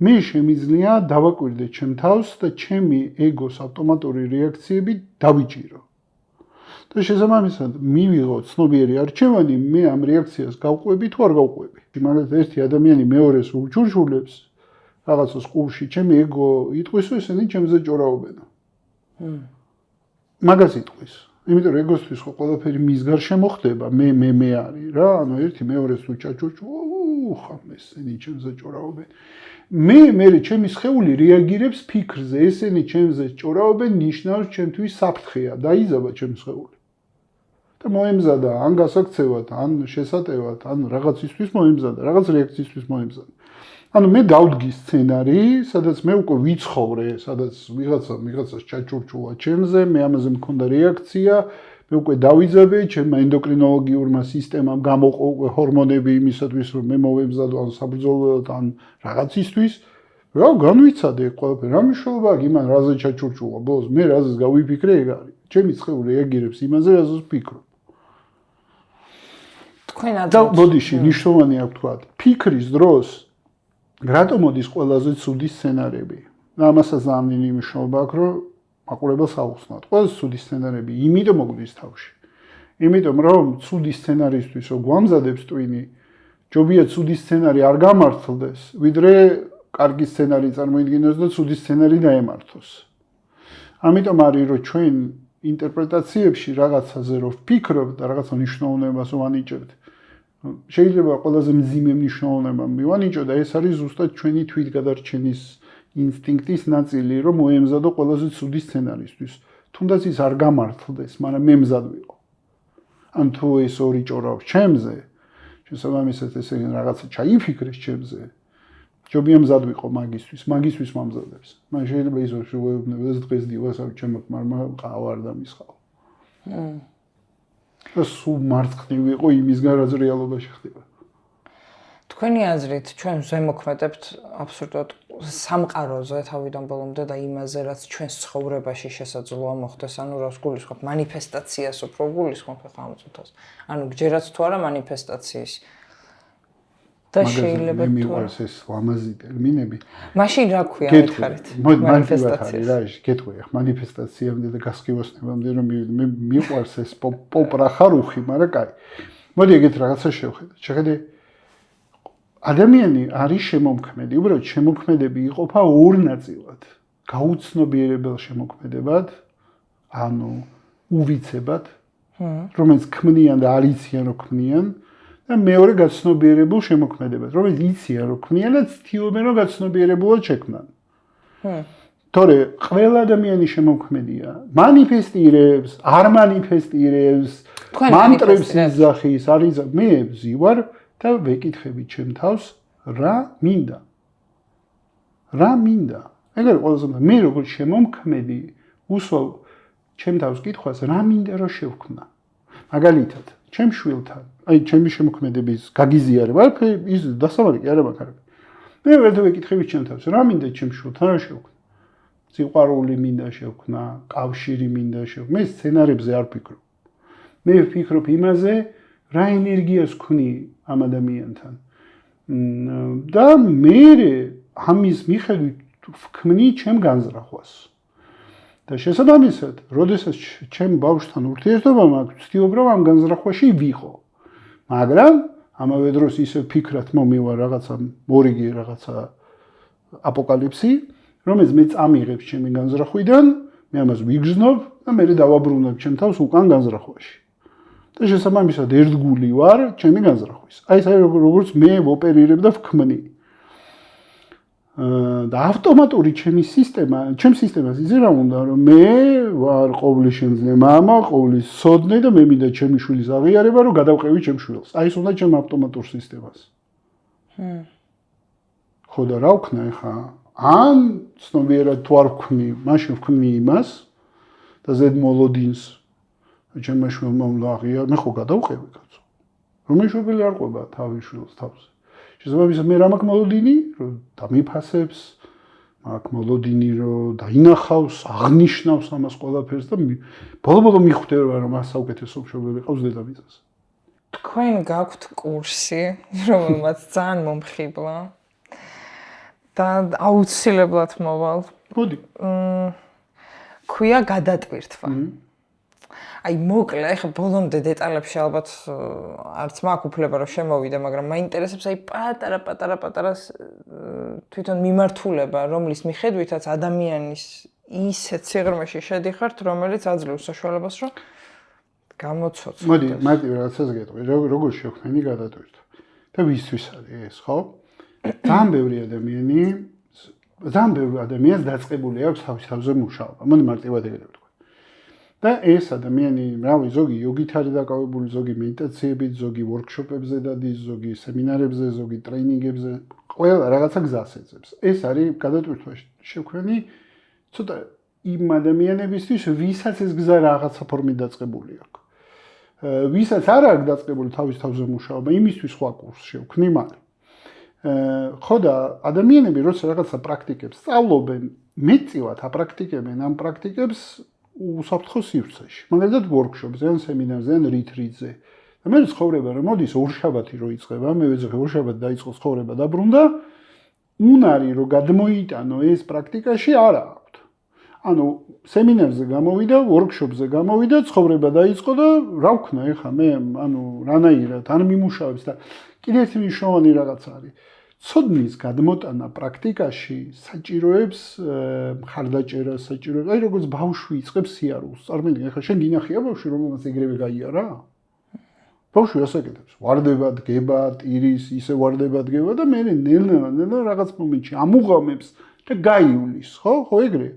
მე შემიძლია დავაკვირდე ჩემ თავს და ჩემი ეგოს ავტომატური რეაქციები დავიჭირო. და შესაბამისად მივიღო ცნობიერი არჩევანი, მე ამ რეაქციას გავყვები თუ არ გავყვები. მაგალითად ერთი ადამიანი მეორეს უჩურჩულებს რაღაცას ყურში, ჩემი ეგო იტყვის, რომ ესენი ჩემზე ჭორაობენ. მაგას იტყვის. იმიტომ რომ ეგოსთვის ხო ყველაფერი მის გარშემო ხდება, მე არის რა, ანუ ერთი მეორეს თუ ჩაჭურჭო, ხამ ესენი ჩემზე ჭორაობენ. მე ჩემი სხეული რეაგირებს ფიქრზე, ესენი ჩემზე ჭორაობენ, ნიშნავს ჩემთვის საფრთხეა, დაიზაბა ჩემი სხეული. და მოემზადა, ან გასაქცევად, ან შესატევად, ან რაღაცისთვის მოემზადა, რაღაც რეაქციისთვის მოემზადა. ანუ მე დავდგი სცენარი, სადაც მე უკვე ვიცხოვრე, სადაც ვიღაცას ჩაჭურჭულა ჩემზე, მე ამაზე მქონდა რეაქცია, მე უკვე დავიძაბე, ჩემმა ენდოკრინოლოგიურმა სისტემამ გამოყო უკვე ჰორმონები იმისათვის, რომ მე მოვემზადო ან საბრძოლოდ, ან რაღაცისთვის. რა განვიცადე ყველაფერი, რა მნიშვნელობა აქვს იმან, რაზე ჩაჭურჭულა ბოლოს, მე რაზეც გავიფიქრე, ეგ არის. ჩემი სხეული რეაგირებს იმაზე, რაზეც ვფიქრობ. და ბოდიში ნიშნავანი აქვს თქვა, ფიქრის დროს რატომ მოდის ყველაზე ცუდი სცენარები? ამასაც ძალიან მნიშვნელობა აქვს, რომ მაყურებელს აუხსნათ. ყველაზე ცუდი სცენარები იმიტომ მოგვდის თავში. იმიტომ რომ ცუდი სცენარისთვის რო გვამზადებს ტვინი, ჯობია ცუდი სცენარი არ გამართლდეს, ვიდრე კარგი სცენარი წარმოიდგინოს და ცუდი სცენარი დაემართოს. ამიტომ არის რომ ჩვენ ინტერპრეტაციებში რაღაცაზე რო ვფიქრობთ და რაღაცა მნიშვნელობას ვანიჭებთ. შეიძლება ყველაზე მძიმე მნიშვნელობა მივანიჭო და ეს არის ზუსტად ჩვენი თვითგადარჩენის ინსტინქტის ნაწილი, რომ მოემზადო ყველაზე ცუდი სცენარისთვის. თუნდაც ის არ გამართლდეს, მაგრამ მე მზად ვიყო. ან თუ ეს ორი ჭორავს ჩემზე, შესაბამისად ესე რაღაცა ჩაიფიქრეს ჩემზე, ჯობია მზად ვიყო მაგისთვის მომზადებს. მაგრამ შეიძლება ის შეუებნებოდეს დღეს დივასავ ჩემო მაგრამ ყავარ და მისხავ. და სულ მარცხნივ ვიყო იმისგან რაც რეალობაში ხდება. თქვენი აზრით ჩვენ ზემოქმედებთ აბსოლუტურად სამყაროზე თავიდან ბოლომდე და იმაზე რაც ჩვენს ცხოვრებაში შესაძლოა მოხდეს, ანუ რას გულისხმობ მანიფესტაციას უფრო გულისხმობ ახლა ამ წუთას. ანუ გჯერაც თუ არა მანიფესტაციის და შეიძლება თუ მიყვარს ეს ლამაზი ტერმინები. მაშინ რა ქვია მითხარით? მანიფესტაცია რა ის გეტყვი ახლა მანიფესტაციამდე და გასხივოსნებამდე რომ მე მიყვარს ეს პოპ რახარუხი, მაგრამ კაი. მოდი ეგეთ რაღაცა შევხედოთ. შეხედე ადამიანი არის შემოქმედი, უბრალოდ შემოქმედები იყოფა ორ ნაწილად. გაუცნობიერებელ შემოქმედებად, ანუ უვიცებად, რომელიც ქმნიან და არ იციან რომ ქმნიან. და მეორე გაცნობიერებულ შემოქმედებად, რომელიც იციან რომ ქმნიან და ცდილობენ რომ გაცნობიერებულად შექმნან. თორე ყველა ადამიანი შემოქმედია, მანიფესტირებს, არ მანიფესტირებს, მანტრებს იძახის, არის მე ვზივარ და ვეკითხები ჩემ თავს რა მინდა. რა მინდა? ეგ არის ყველაზე მე როგორც შემოქმედი უსვავ ჩემ თავს კითხვას რა მინდა რომ შევქმნა. მაგალითად, ჩემ შვილთან აი ჩემი შემოქმედების გაგიზიარება, ის დასამალი არა მაგარი. მე ვერდ ვეკითხები ჩემ თავს, რა მინდა ჩემ შვილთან რა შევქმნა? სიყვარული მინდა შევქმნა, კავშირი მინდა შევქმნა. მე სცენარებზე არ ვფიქრობ. მე ვფიქრობ იმაზე, რა ენერგიას ვქნი ამ ადამიანთან. და მე ამის მიხედვით ვქმნი ჩემ განზრახვას. და შესაბამისად, როდესაც ჩემ ბავშვთან ურთიერთობა მაქვს, ვცდილობ რომ ამ განზრახვაში ვიყო. მაგრამ ამავე დროს ისე ფიქრად მომივა რაღაცა მორიგი რაღაცა აპოკალიფსი, რომელიც მე წამიღებს ჩემი განზრახვიდან, მე ამას ვიგრძნობ და მე დავაბრუნებ ჩემ თავს უკან განზრახვაში. და შესაბამისად ერთგული ვარ ჩემი განზრახვის. აი ეს არის როგორც მე ვოპერირებ და ვქმნი. და ავტომატური ჩემი სისტემას იცი რა უნდა რომ მე ვარ ყოვლის შემძლე მამა, ყოვლის სოდნე და მე მინდა ჩემი შვილის აღიარება რომ გადავყევი ჩემ შვილს. აი ეს უნდა ჩემ ავტომატურ სისტემას. ხო და რა ვქნა ეხა? ან ცნობიერად თუ არ ვქმნი, მაშინ ვქმნი იმას და ზედ მოლოდინს ჩემმა შვილმა უნდა აღიარა, მე ხო გადავყევი კაცო. რომ მეშვილი არ ყვება თავის შვილს თავზე. შესაბამისად მე რა მაქვს მოლოდინი, რომ დამიფასებს, მაქვს მოლოდინი, რომ დაინახავს, აღნიშნავს ამას ყველაფერს და ბოლო-ბოლო მიხვდება რომ მას საუკეთესო მშობელი ყავს დედამიწაზე. თქვენ გაქვთ კურსი, რომელმაც ძალიან მომხიბლა და აუცილებლად მოვალ. მოდი. ქვია გადატვირთვა. აი მოკლე, ეხლა ბოლომდე დეტალებში ალბათ არც მაქვს უფლება რომ შემოვიდე, მაგრამ მაინტერესებს აი პატარა თვითონ მიმართულება, რომლის მიხედვითაც ადამიანის ისეთ სიღრმეში შედიხართ, რომელიც აძლევს საშუალებას, რომ გამოცოცხლდეს. მოდი, მარტივ რაღაცას გეტყვი, როგორ შევქმენი გადატვირთვა. და ვისთვის არის ეს, ხო? ძალიან ბევრი ადამიანს დაწყებული აქვს თავზე მუშაობა. მოდი მარტივად ეგრე ვთქვა. და ეს ადამიანი, რავი, ზოგი იოგით არის დაკავებული, ზოგი მედიტაციებით, ზოგი ვორქშოპებზე დადის, ზოგი სემინარებზე, ზოგი ტრეინინგებზე, ყველა რაღაცა გზას ეძებს. ეს არის გადატვირთვა შევქმენი ცოტა იმ ადამიანებისთვის, ვისაც ეს გზა რაღაცა ფორმით დაწყებული აქვს. ვისაც არ აქვს დაწყებული თავის თავზე მუშაობა, იმისთვის სხვა კურსს შევქმნი, მაგრამ ხო და ადამიანები როცა რაღაცა პრაქტიკებს სწავლობენ, მეტწილად აპრაქტიკებენ ამ პრაქტიკებს უსაფრთხო სივრცეში. მაგალითად ვორქშოპზე, ან სემინარზე, ან რიტრიტზე. და მე ცხოვრება რომ მოდის ორშაბათი რო იწყება, მე ვეძახე ორშაბათი დაიწყო ცხოვრება დაბრუნდა, უნარი რომ გადმოიტანო ეს პრაქტიკაში არა აქვს. ანუ სემინარზე გამოვიდა, ვორქშოპზე გამოვიდა, ცხოვრება დაიწყო და რა ვქნა ეხა მე, ანუ რანაირად არ მიმუშავებს და კიდევ ერთი მნიშვნელოვანი რაღაც არის. ცოდნის გადმოტანა პრაქტიკაში საჭიროებს მხარდაჭერას, საჭიროებს, აი როგორც ბავშვი იწყებს სიარულს. წარმოიდგინე, ეხლა შენ გინახია ბავშვი, რომელსაც ეგრევე გაიარა? ბავშვი ასაკეთებს, ვარდება, დგება, ტირის, ისე ვარდება, დგება და მე ნელ-ნელა რაღაც მომენტში ამუღამებს და გაივლის, ხო? ხო ეგრეა.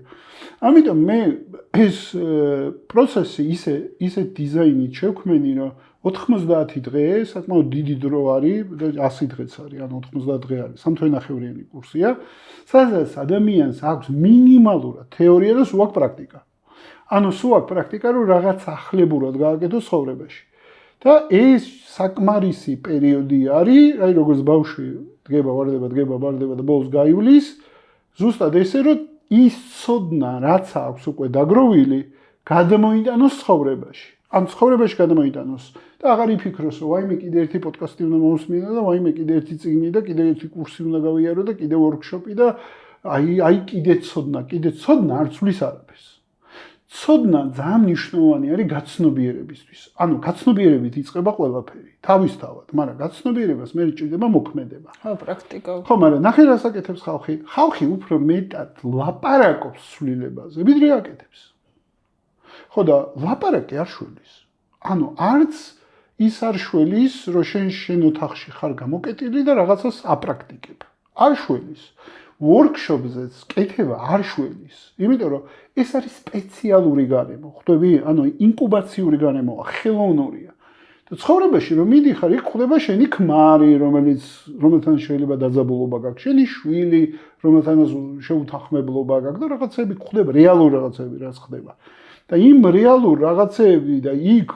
ამიტომ მე ეს პროცესი ისე დიზაინით შევქმენი, რომ 90 დღე საკმაოდ დიდი დრო არის და 100 დღეც არის, ანუ 90 დღე არის. 3 თვენახევრიანი კურსია, სადაც ადამიანს აქვს მინიმალურად თეორია და სულ აქვს პრაქტიკა. ანუ სულ აქვს პრაქტიკა, რომ რაღაც ახლებურად გააკეთოს ცხოვრებაში. და ეს საკმარისი პერიოდი არის, აი როგორც ბავშვი დგება, ვარდება და ბოლოს გაივლის, ზუსტად ესე რომ ის ცოდნა, რაც აქვს უკვე დაგროვილი, გადმოიტანოს ცხოვრებაში. ამ ცხოვრებაში გადმოიტანოს და აღარ იფიქროს, რომ ვაიმე კიდე ერთი პოდკასტი უნდა მოусმინო და ვაიმე კიდე ერთი წიგნი და კიდე ერთი კურსი უნდა გავიარო და კიდე ვორქშოპი და აი კიდე ცოდნა არ ცვლის არაფერს. ცოდნა ძალიან მნიშვნელოვანი არის გაცნობიერებისთვის. ანუ გაცნობიერებით იწყება ყველაფერი, თავისთავად, მაგრამ გაცნობიერებას მე ჭირდება მოქმედება. ხო, პრაქტიკა. ხო, მაგრამ ნახე რას აკეთებს ხალხი? ხალხი უფრო მეტად ლაპარაკობს ცვლილებაზე, ვიდრე აკეთებს. ხო და ლაპარაკი არ შველის. ანუ არც ის არ შველის, რომ შენ ოთახში ხარ გამოკეტილი და რაღაცას აპრაქტიკებ. არ შველის. ვორქშოპზეც კეთება არ შველის. იმიტომ რომ ეს არის სპეციალური გარემო, ხვდები? ანუ ინკუბაციური გარემოა, ხელოვნურია. და ცხოვრებაში რომ მიდიხარ, იქ ხდება შენი ქმარი, რომელთან შეიძლება დაძაბულობა გაქვს, შენი შვილი, რომელთანაც შეუთანხმებლობა გაქვს და რაღაცები ხდება, რეალური რაღაცები რაც ხდება. და იმ რეალურ რაღაცები და იქ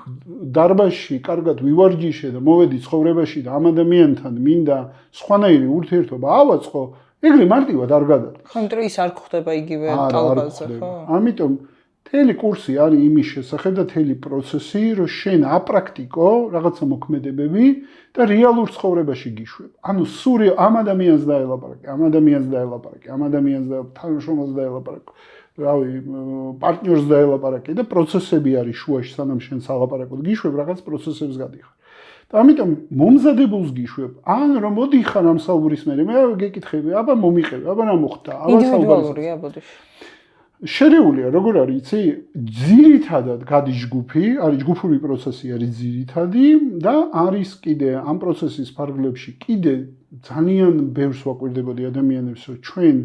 დარბაზში კარგად ვივარჯიშე და მოვედი ცხოვრებაში და ამ ადამიანთან მინდა სხვანაირი ურთიერთობა ავაწყო, ეგრე მარტივად არ გადადის. ხო, იმიტომ ის არ ხდება იგივე ტალღაზე, ხო? ამიტომ მთელი კურსი არის იმის შესახებ და მთელი პროცესი, რომ შენ აპრაქტიკო რაღაცა მოქმედებები და რეალურ ცხოვრებაში გიშვებ. ანუ სულ ამ ადამიანს დაელაპარაკე, ამ ადამიანს და თანამშრომელს დაელაპარაკე. რავი, პარტნიორს დაელაპარაკე და პროცესები არის შუაში, სანამ შენ სალაპარაკოდ გიშვებ, რაღაც პროცესებს გადიხარ. და ამიტომ მომზადებულს გიშვებ, ან რომ მოდიხარ ამ საუბრის მერე, მე გეკითხები, აბა მომიყევი, აბა რა მოხდა, აბა ინდივიდუალურია, ბოდიში. შერეულია, როგორ არის, იცი, ძირითადად გადის ჯგუფი, არის ჯგუფური პროცესი არის ძირითადი და არის კიდე ამ პროცესის ფარგლებში კიდე ძალიან ბევრს ვაკვირდებოდი ადამიანებს, რომ ჩვენ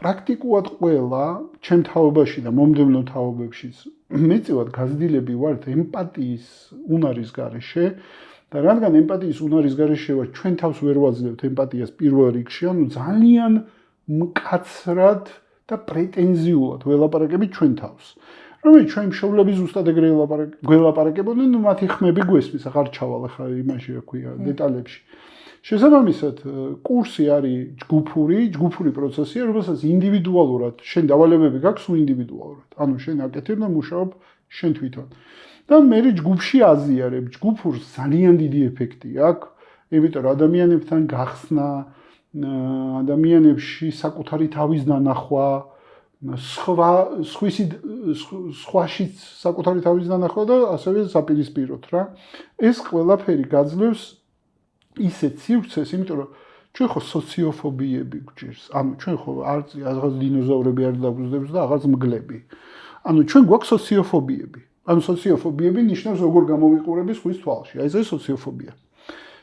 პრაქტიკულად ყველა ჩემ თაობაში და მომდევნო თაობებშიც მეტწილად გაზრდილები ვართ ემპათიის უნარის გარეშე და რადგან ემპათიის უნარის გარეშე ვარ, ჩვენ თავს ვერ ვაძლევთ ემპათიას პირველ რიგში, ანუ ძალიან მკაცრად და პრეტენზიულად ველაპარაკებით ჩვენ თავს. რომელიც ჩვენ მშობლები ზუსტად ეგრე გველაპარაკებოდნენ, მათი ხმები გვესმის, აღარ ჩავალ ახლა იმაში, რა ქვია, დეტალებში. შესაბამისად, კურსი არის ჯგუფური პროცესია, რომელსაც ინდივიდუალურად, შენ დავალებები გაქვს ინდივიდუალურად. ანუ შენ აკეთებ და მუშაობ შენ თვითონ. და მე ჯგუფში აზიარებ, ჯგუფურს ძალიან დიდი ეფექტი აქვს, იმიტომ რომ ადამიანებთან გახსნა, ადამიანებში საკუთარი თავის დანახვა, სხვაშიც საკუთარი თავის დანახვა და ასევე საპირისპიროთ რა. ეს ყველაფერი გაძლევს ისეთ სივრცეს, იმიტომ რომ ჩვენ ხო სოციოფობიები გვჭირს. ანუ ჩვენ ხო არც დინოზავრები არ დაგვიზრდებს და აღარც მგლები. ანუ ჩვენ გვაქვს სოციოფობიები. ანუ სოციოფობიები ნიშნავს როგორ გამოვიყურები სხვის თვალში. აი ეს სოციოფობია.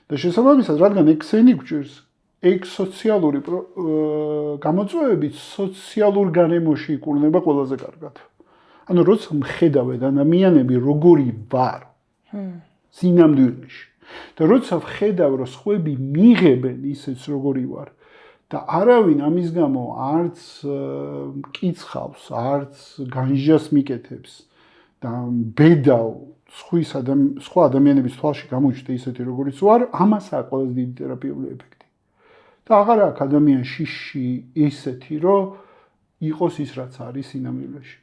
და შესაბამისად, რადგან ექსენი გვჭირს, ეგ სოციალური გამოწვევებით სოციალურ გარემოში იკურნება ყველაზე კარგად. ანუ როცა მხედავენ ადამიანები როგორი ვარ სინამდვილეში და როცა ვხედავ რომ სხვები მიიღებენ ისეც როგორი ვარ და არავინ ამის გამო არც მკიცხავს, არც განჟას მიკეთებს და ბედავ სხვა ადამიანების თვალში გამოჩნდა ისეთი როგორიც ვარ, ამას აქვს ყველაზე დიდი თერაპიული ეფექტი. და აღარ აქვს ადამიანში ისეთი, რომ იყოს ის რაც არის სინამდვილეში.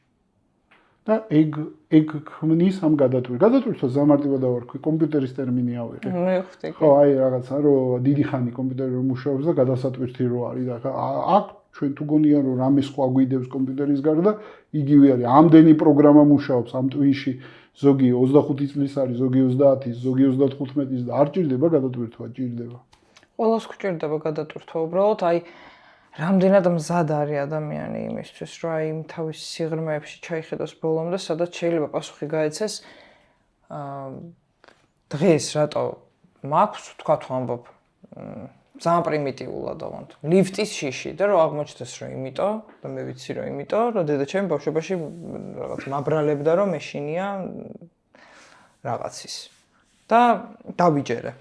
და ეგ ქმნის ამ გადატვირთვას. გადატვირთვას ზამარტივად დავარქვი, კომპიუტერის ტერმინი ავიღე. მივხვდი. ხო, აი რაღაცა რომ დიდი ხანი კომპიუტერი მუშაობს და გადასატვირთი რო არის და აქ ჩვენ თუ გონია რომ რამე სხვა გვიდევს კომპიუტერის გარდა, იგივე არის. ამდენი პროგრამა მუშაობს ამ ტვინში, ზოგი 25 წლის არის, ზოგი 30-ის, ზოგი 35-ის და არ ჭირდება გადატვირთვა, ჭირდება. ყველას გვჭირდება გადატვირთვა, უბრალოდ აი რამდენად მზად არის ადამიანი იმისთვის, რომ აი თავის სიღრმეებში ჩაიხედოს ბოლომდე, სადაც შეიძლება პასუხი გაეცეს. დღეს რატო მაქვს, თქვა თუ ამბობ, ძალიან პრიმიტიულად ავანთ. ლიფტის შიში და რომ აღმოჩნდეს რომ იმიტომ და მე ვიცი რომ იმიტომ, რომ დედაჩემი ბავშვობაში რაღაც მაბრალებდა რომ მეშინია რაღაცის. და დავიჯერე.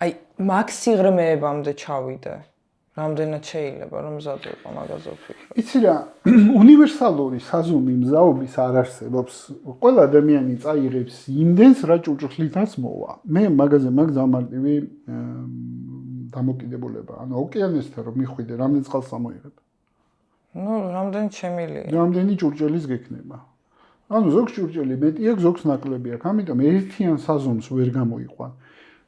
აი მაგ სიღრმეებამდე ჩავიდე. რამდენად შეიძლება რომ მზად ვიყო მაგაზე ვფიქრობ. იცი რა, უნივერსალური საზომი მზაობის არ არსებობს. ყველა ადამიანი წაიღებს იმდენს, რა ჭურჭლითაც მოვა. მე მაგაზე მაგ დამარტივი დამოკიდებულება. ანუ ოკეანესთან რომ მიხვიდე, რამდენ წყალს ამოიღებ? ნუ, რამდენი ჩემილია. რამდენი ჭურჭელის გექნება. ანუ ზოგს ჭურჭელი მეტი აქვს, ზოგს ნაკლები აქვს. ამიტომ ერთიან საზომს ვერ გამოიყვან.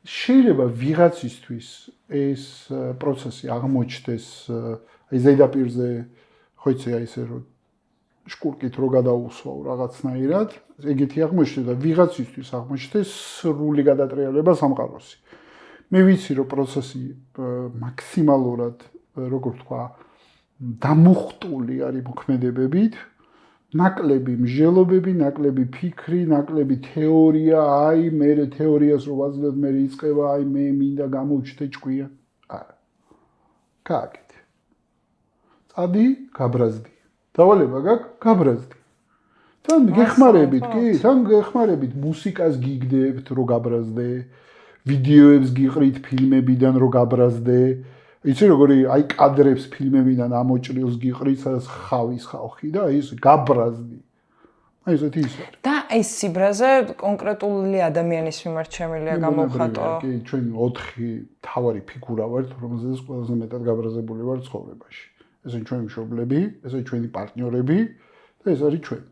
შეიძლება ვიღაცისთვის ეს პროცესი აღმოჩნდეს აი ზედაპირზე, ხო იცი აი ესე რომ შკურკით რო გადაუსვავ რაღაცნაირად, ეგეთი აღმოჩნდება და ვიღაცისთვის აღმოჩნდეს სრული გადატრიალება სამყაროსი. მე ვიცი რომ პროცესი მაქსიმალურად, როგორ ვთქვა, დამუხტული არის მოქმედებებით. ნაკლები მსჯელობები, ნაკლები ფიქრი, ნაკლები თეორია, აი მე თეორიას რო ვაძლევ, მე იწყება, აი მე მინდა გამოვჩდე ჭკვია. არა. გააკეთე. წადი, გაბრაზდი. დავალება გაქვს, გაბრაზდი. თან გეხმარებით, კი, თან გეხმარებით, მუსიკას გიგდებთ, რო გაბრაზდე, ვიდეოებს გიყრით ფილმებიდან, რო გაბრაზდე. იცი როგორი აი კადრებს ფილმებიდან ამოჭრილს გიყრით, სადაც ხავის ხალხი და აი ეს გაბრაზდი. აი ესეთი ის არის. და ეს სიბრაზე კონკრეტული ადამიანის მიმართ შემიძლია გამოვხატო. კი, ჩვენ 4 მთავარი ფიგურა ვართ, რომელზეც ყველაზე მეტად გაბრაზებული ვარ ცხოვრებაში. ესე ჩვენი მშობლები, ესე ჩვენი პარტნიორები და ეს არის ჩვენ.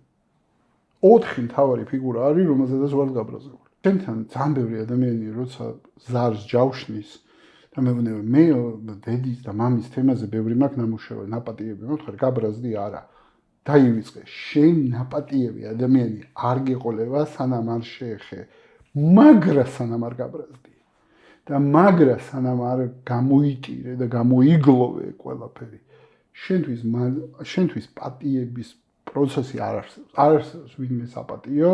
4 მთავარი ფიგურა არის, რომელზეც ვარ გაბრაზებული. ჩვენთან ძალიან ბევრი ადამიანია, როცა ზარს ჯავშნის და მე დედის და მამის თემაზე ბევრი მაქვს ნამუშევარი, ნაპატიები, მოთხარ გაბრაზდი არა. დაივიწყე, შენ ნაპატიები ადამიანი არ გეყოლება, სანამ არ შეეხე, მაგრა სანამ არ გაბრაზდი. და მაგრა სანამ არ გამოიტირე და გამოიგლოვე ყველაფერი. შენთვის პატიების პროცესი არ არსებობს. არ არსებობს ვინმე საპატიო,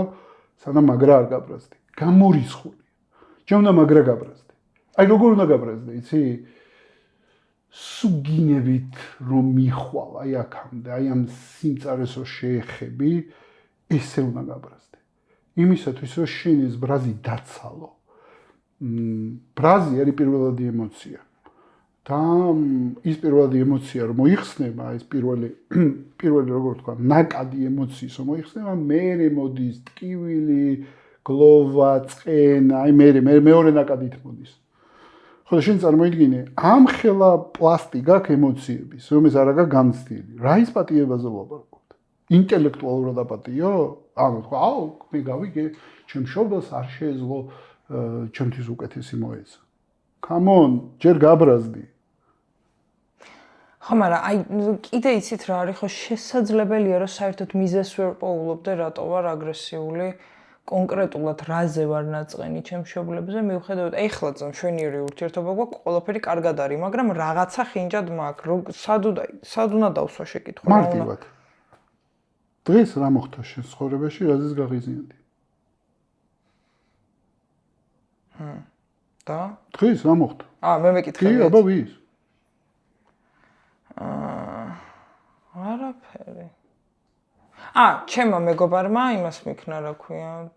სანამ მაგრა არ გაბრაზდი. გამორიცხული. ჯერ უნდა მაგრა გაბრაზდი. აი როგორ უნდა გაბრაზდე, იცი? სუგინებით რომ მიხვალ, აი აქამდე, აი ამ სიმწარეს რო შეეხები, ესე უნდა გაბრაზდე. იმისათვის რომ შენ ეს ბრაზი დაცალო. ბრაზი არის პირველადი ემოცია. და ის პირველადი ემოცია რომ მოიხსნება, ეს პირველი როგორ ვთქვა, ნაკადი ემოციის რომ მოიხსნება, მერე მოდის ტკივილი, გლოვა, წყენა, აი მეორე ნაკადით მოდის. ხო და შენ წარმოიდგინე, ამ ხელა პლასტი გაქვს ემოციების, რომელიც არ აქვს გამცდილი. რა ის პატიებაზე ვაპარაკობთ? ინტელექტუალურად აპატიო? ანუ თქვა, აუ, მე გავიგე, ჩემ მშობელს არ შეეძლო ჩემთვის უკეთესი მოეცა. Come on, ჯერ გაბრაზდი. ხო, მაგრამ აი კიდე იცით რა არის, ხო შესაძლებელია რომ საერთოდ მიზეს ვერ პოულობდე, რატო ვარ აგრესიული, კონკრეტულად რაზე ვარ ნაწყენი ჩემ მშობლებზე, მიუხედავად ეხლაც მშვენიერი ურთიერთობა გვაქვს, ყველაფერი კარგად არის, მაგრამ რაღაცა ხინჯად მაქვს, სად უნდა დავსვა შეკითხვა. მარტივად. დღეს რა მოხდა შენ ცხოვრებაში, რაზეც გაღიზიანდი? და? დღეს რა მოხდა? მე მეკითხები. კი, აბა ვის? არაფერი. ჩემმა მეგობარმა იმას მიქნა, რა ქვია,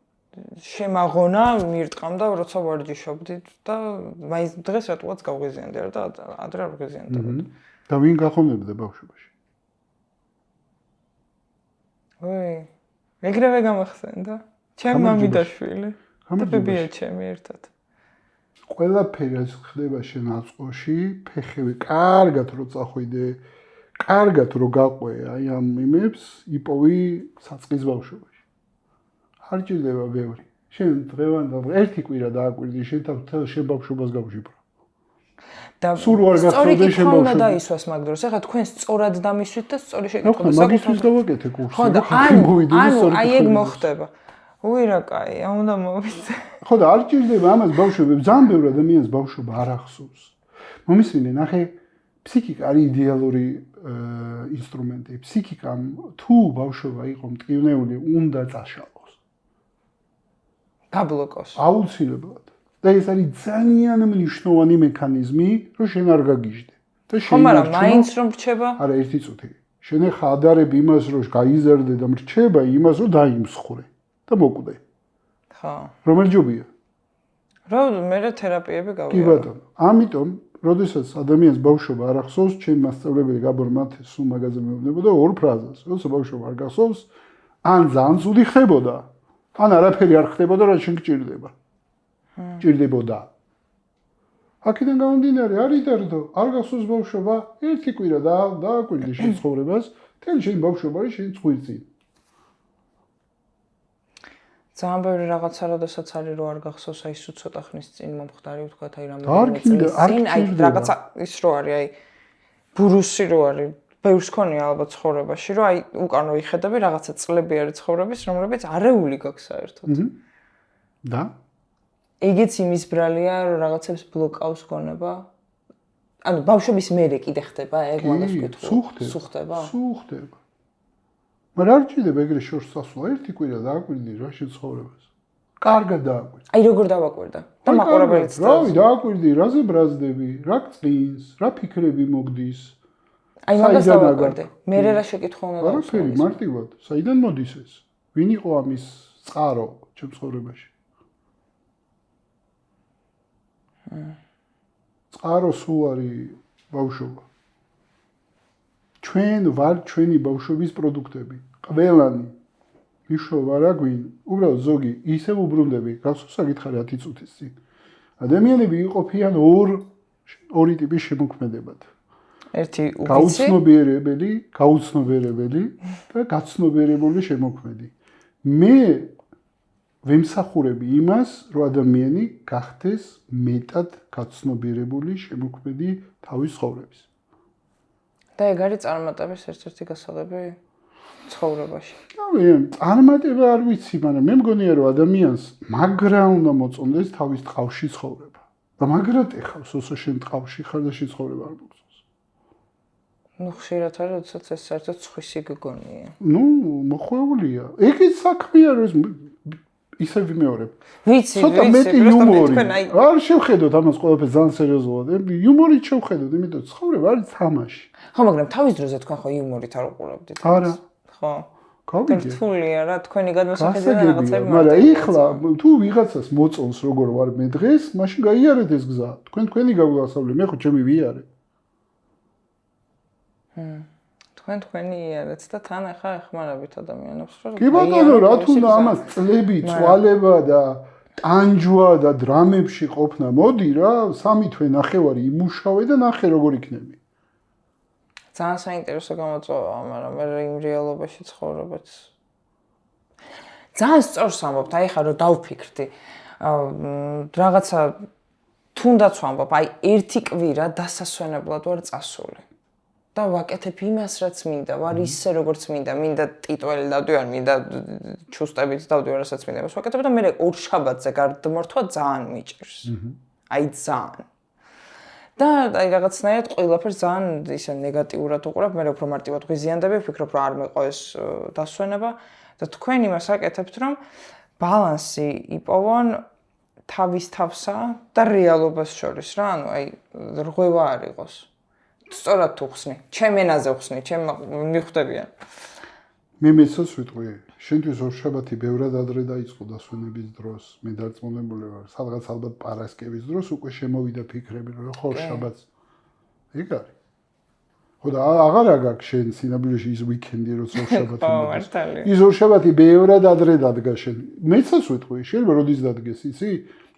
შემაღონა, მირტყამდა, როცა ვარჯიშობდით და მაინც დღეს რატოაც გავღიზიანდი და ადრე არ ვღიზიანდებოდი. და ვინ გახონებდა ბავშვობაში? ეგრევე გამახსენდა. ჩემ მამიდაშვილი. და ბებია ჩემი ერთად. ყველაფერი რაც ხდება შენ აწყოში, ფეხები კარგად რო წახვიდე, კარგად რო გაყვე აი ამ იმებს, იპოვი საწყის ბავშვობაში. არ ჭირდება ბევრი. შენ დღევანდელ ერთი კვირა დააკვირდი, შენ თელ შენ ბავშვობას გავშიფრო. და სულ არ გახსოვდა შენ ბავშვობა. და ბავშვობა. დაისვას მაგ დროს. ეხლა თქვენ სწორად დამისვით და სწორი შეკითხვა. მაგისთვის გავაკეთე კურსი. ხო და აი ეგ მოხდება. რა კაია, უნდა მოვიცე. ხო და არ ჭირდება ამას ბავშვები, ძალიან ბევრი ადამიანს ბავშვობა არ ახსოვს. მომისმინე, ნახე, ფსიქიკა არის იდეალური ინსტრუმენტი. ფსიქიკამ თუ ბავშვობა იყო მტკივნეული, უნდა წაშალოს. დაბლოკოს. აუცილებლად. და ეს არის ძალიან მნიშვნელოვანი მექანიზმი, რომ შენ არ გაგიჟდე. და შენ მაგრამ მაინც რომ რჩება? არა, ერთი წუთი. შენ ხა ადარებ იმას, რომ გაიზარდე და მრჩება იმას, რომ დაიმსხვრე და მოკვდე. ხო. რომელი ჯობია? მე თერაპიები გავიარე. კი ბატონო. ამიტომ, როდესაც ადამიანს ბავშვობა არ ახსოვს, ჩემი მასწავლებელი გაბორ მათეს სულ მაგაზე მეუბნებოდა ორ ფრაზას. როცა ბავშვობა არ გახსოვს, ან ძალიან ცუდი ხდებოდა, ან არაფერი არ ხდებოდა, რაც შენ გჭირდება. ჭირდებოდა. აქედან გამომდინარე, არის დარდო, არ გახსოვს ბავშვობა, ერთი კვირა დააკვირდი შენ ცხოვრებას, თელი შენი ბავშვობა არის შენი წვირწი. ძალიან ბევრი რაღაცა, როდესაც არის რომ არ გახსოვს, აი სულ ცოტა ხნის წინ მომხდარი, ვთქვათ, აი რამდენი წლის წინ, აი რაღაცა ის რო არის, აი ბურუსი რო არის, ბევრს ქონია ალბათ ცხოვრებაში, რომ აი უკან რო იხედები, რაღაცა წლები არის ცხოვრების, რომლებიც არეული გაქვს საერთოდ. და? ეგეც იმის ბრალია, რომ რაღაცებს ბლოკავს გონება. ანუ ბავშვობის მერე კიდე ხდება, ეგ მაგას ვკითხულობ. სულ ხდება. მაგრამ არ ჭირდება ეგრე შორს წასვლა, ერთი კვირა დააკვირდი რა შენ ცხოვრებას. კარგად დააკვირდი. აი როგორ დავაკვირდა? და მაყურებელიც რავი, დააკვირდი, რაზე ბრაზდები, რა გწინს, რა ფიქრები მოგდის. აი მაგას დავაკვირდი. მერე რა შეკითხვა უნდა დავუსვა? არაფერი, მარტივად, საიდან მოდის ეს? ვინ იყო ამის წყარო ჩემ ცხოვრებაში? წყარო სულ არის ბავშვობა. ჩვენ ვარ ჩვენი ბავშვობის პროდუქტები. ყველანი მიშოვა რა გვინ, უბრალოდ ზოგი ისევ უბრუნდები, გახსოვს საკითხარი 10 წუთის წინ. ადამიანები იყოფიან ორი ტიპის შემოქმედებად. ერთი გაუცნობიერებელი და გაცნობიერებული შემოქმედი. მე ვემსახურები იმას, რომ ადამიანი გახდეს მეტად გაცნობიერებული შემოქმედი თავის ცხოვრების. და ეგ არის წარმატების ერთ-ერთი გასაღები ცხოვრებაში. წარმატება არ ვიცი, მაგრამ მე მგონია, რომ ადამიანს მაგრა უნდა მოწონდეს თავის ტყავში ცხოვრება. და მაგრა ტეხავს, όσο შენ ტყავში ხარ და შეცხოვრება არ მოგწონს. ხშირად არის, როდესაც ეს საერთოდ სხვისი გგონია. მოხვეულია. ეგეც საქმეა, რომ ისე ვიმეორებ. ვიცი, ცოტა მეტი იუმორი. არ შევხედოთ ამას ყველაფერს ძალიან სერიოზულად. იუმორით შევხედოთ, იმიტომ ცხოვრება არის თამაში. ხო, მაგრამ თავის დროზე თქვენ ხო იუმორით არ უყურებდით? არა. ხო. გავიგე. რთულია რა, თქვენი გადმოსახედი და რაღაცები. მაგრამ ეხლა თუ ვიღაცას მოწონს როგორ ვარ მე დღეს, მაშინ გაიარეთ ეს გზა. თქვენი გაგვასწავლე, მე ხო ჩემი ვიარე. თქვენი იარეთ და თან ახლა ეხმარებით ადამიანებს რომ კი ბატონო, რა თუნდა ამას წლები, წვალება და ტანჯვა და დრამებში ყოფნა მოდი რა, 3 თვე ნახევარი იმუშავე და ნახე როგორ იქნები. ძალიან საინტერესო გამოწვევაა, მაგრამ მე იმ რეალობაში ცხოვრობაც ძალიან სწორს ამბობთ, აი ხა რომ დავფიქრდი. რაღაცა თუნდაც ვამბობ, აი ერთი კვირა დასასვენებლად ვარ წასული. და ვაკეთებ იმას, რაც მინდა, ვარ ისე როგორც მინდა ტიტველი დავდივარ, მინდა ჩუსტებით დავდივარ, რასაც მინდა. ეს ვაკეთებ და მე ორ შაბათზე გარდმორთვა ძალიან მიჭირს. აი ძალიან. და აი რაღაცნაირად ყველაფერს ძალიან ისე ნეგატიურად უყურებ, მე უფრო მარტივად ვიზიანდები, ვფიქრობ, რომ არ მეყო ეს დასვენება და თქვენ იმას აკეთებთ, რომ ბალანსი იპოვონ თავის თავსა და რეალობას შორის რა, ანუ აი რღვევა არ იყოს. სწორად თუ ხსნი, ჩემ ენაზე ხსნი, ჩემ მიხვდებიან. მე მეცოს ვიტყვი, შენთვის ორშაბათი ბევრად ადრე დაიწყო დასვენების დროს, მე დარწმუნებული ვარ, სადღაც ალბათ პარასკევის დროს უკვე შემოვიდა ფიქრები, რომ ხო შაბათს ეგ არის. ხო და აღარ აგაკ შენ სინამდვილეში ის ვიკენდი როცა ორშაბათი მოდის. ის ორშაბათი ბევრად ადრე დადგა შენ. მეცოს ვიტყვი, შეიძლება როდის დადგეს, იცი?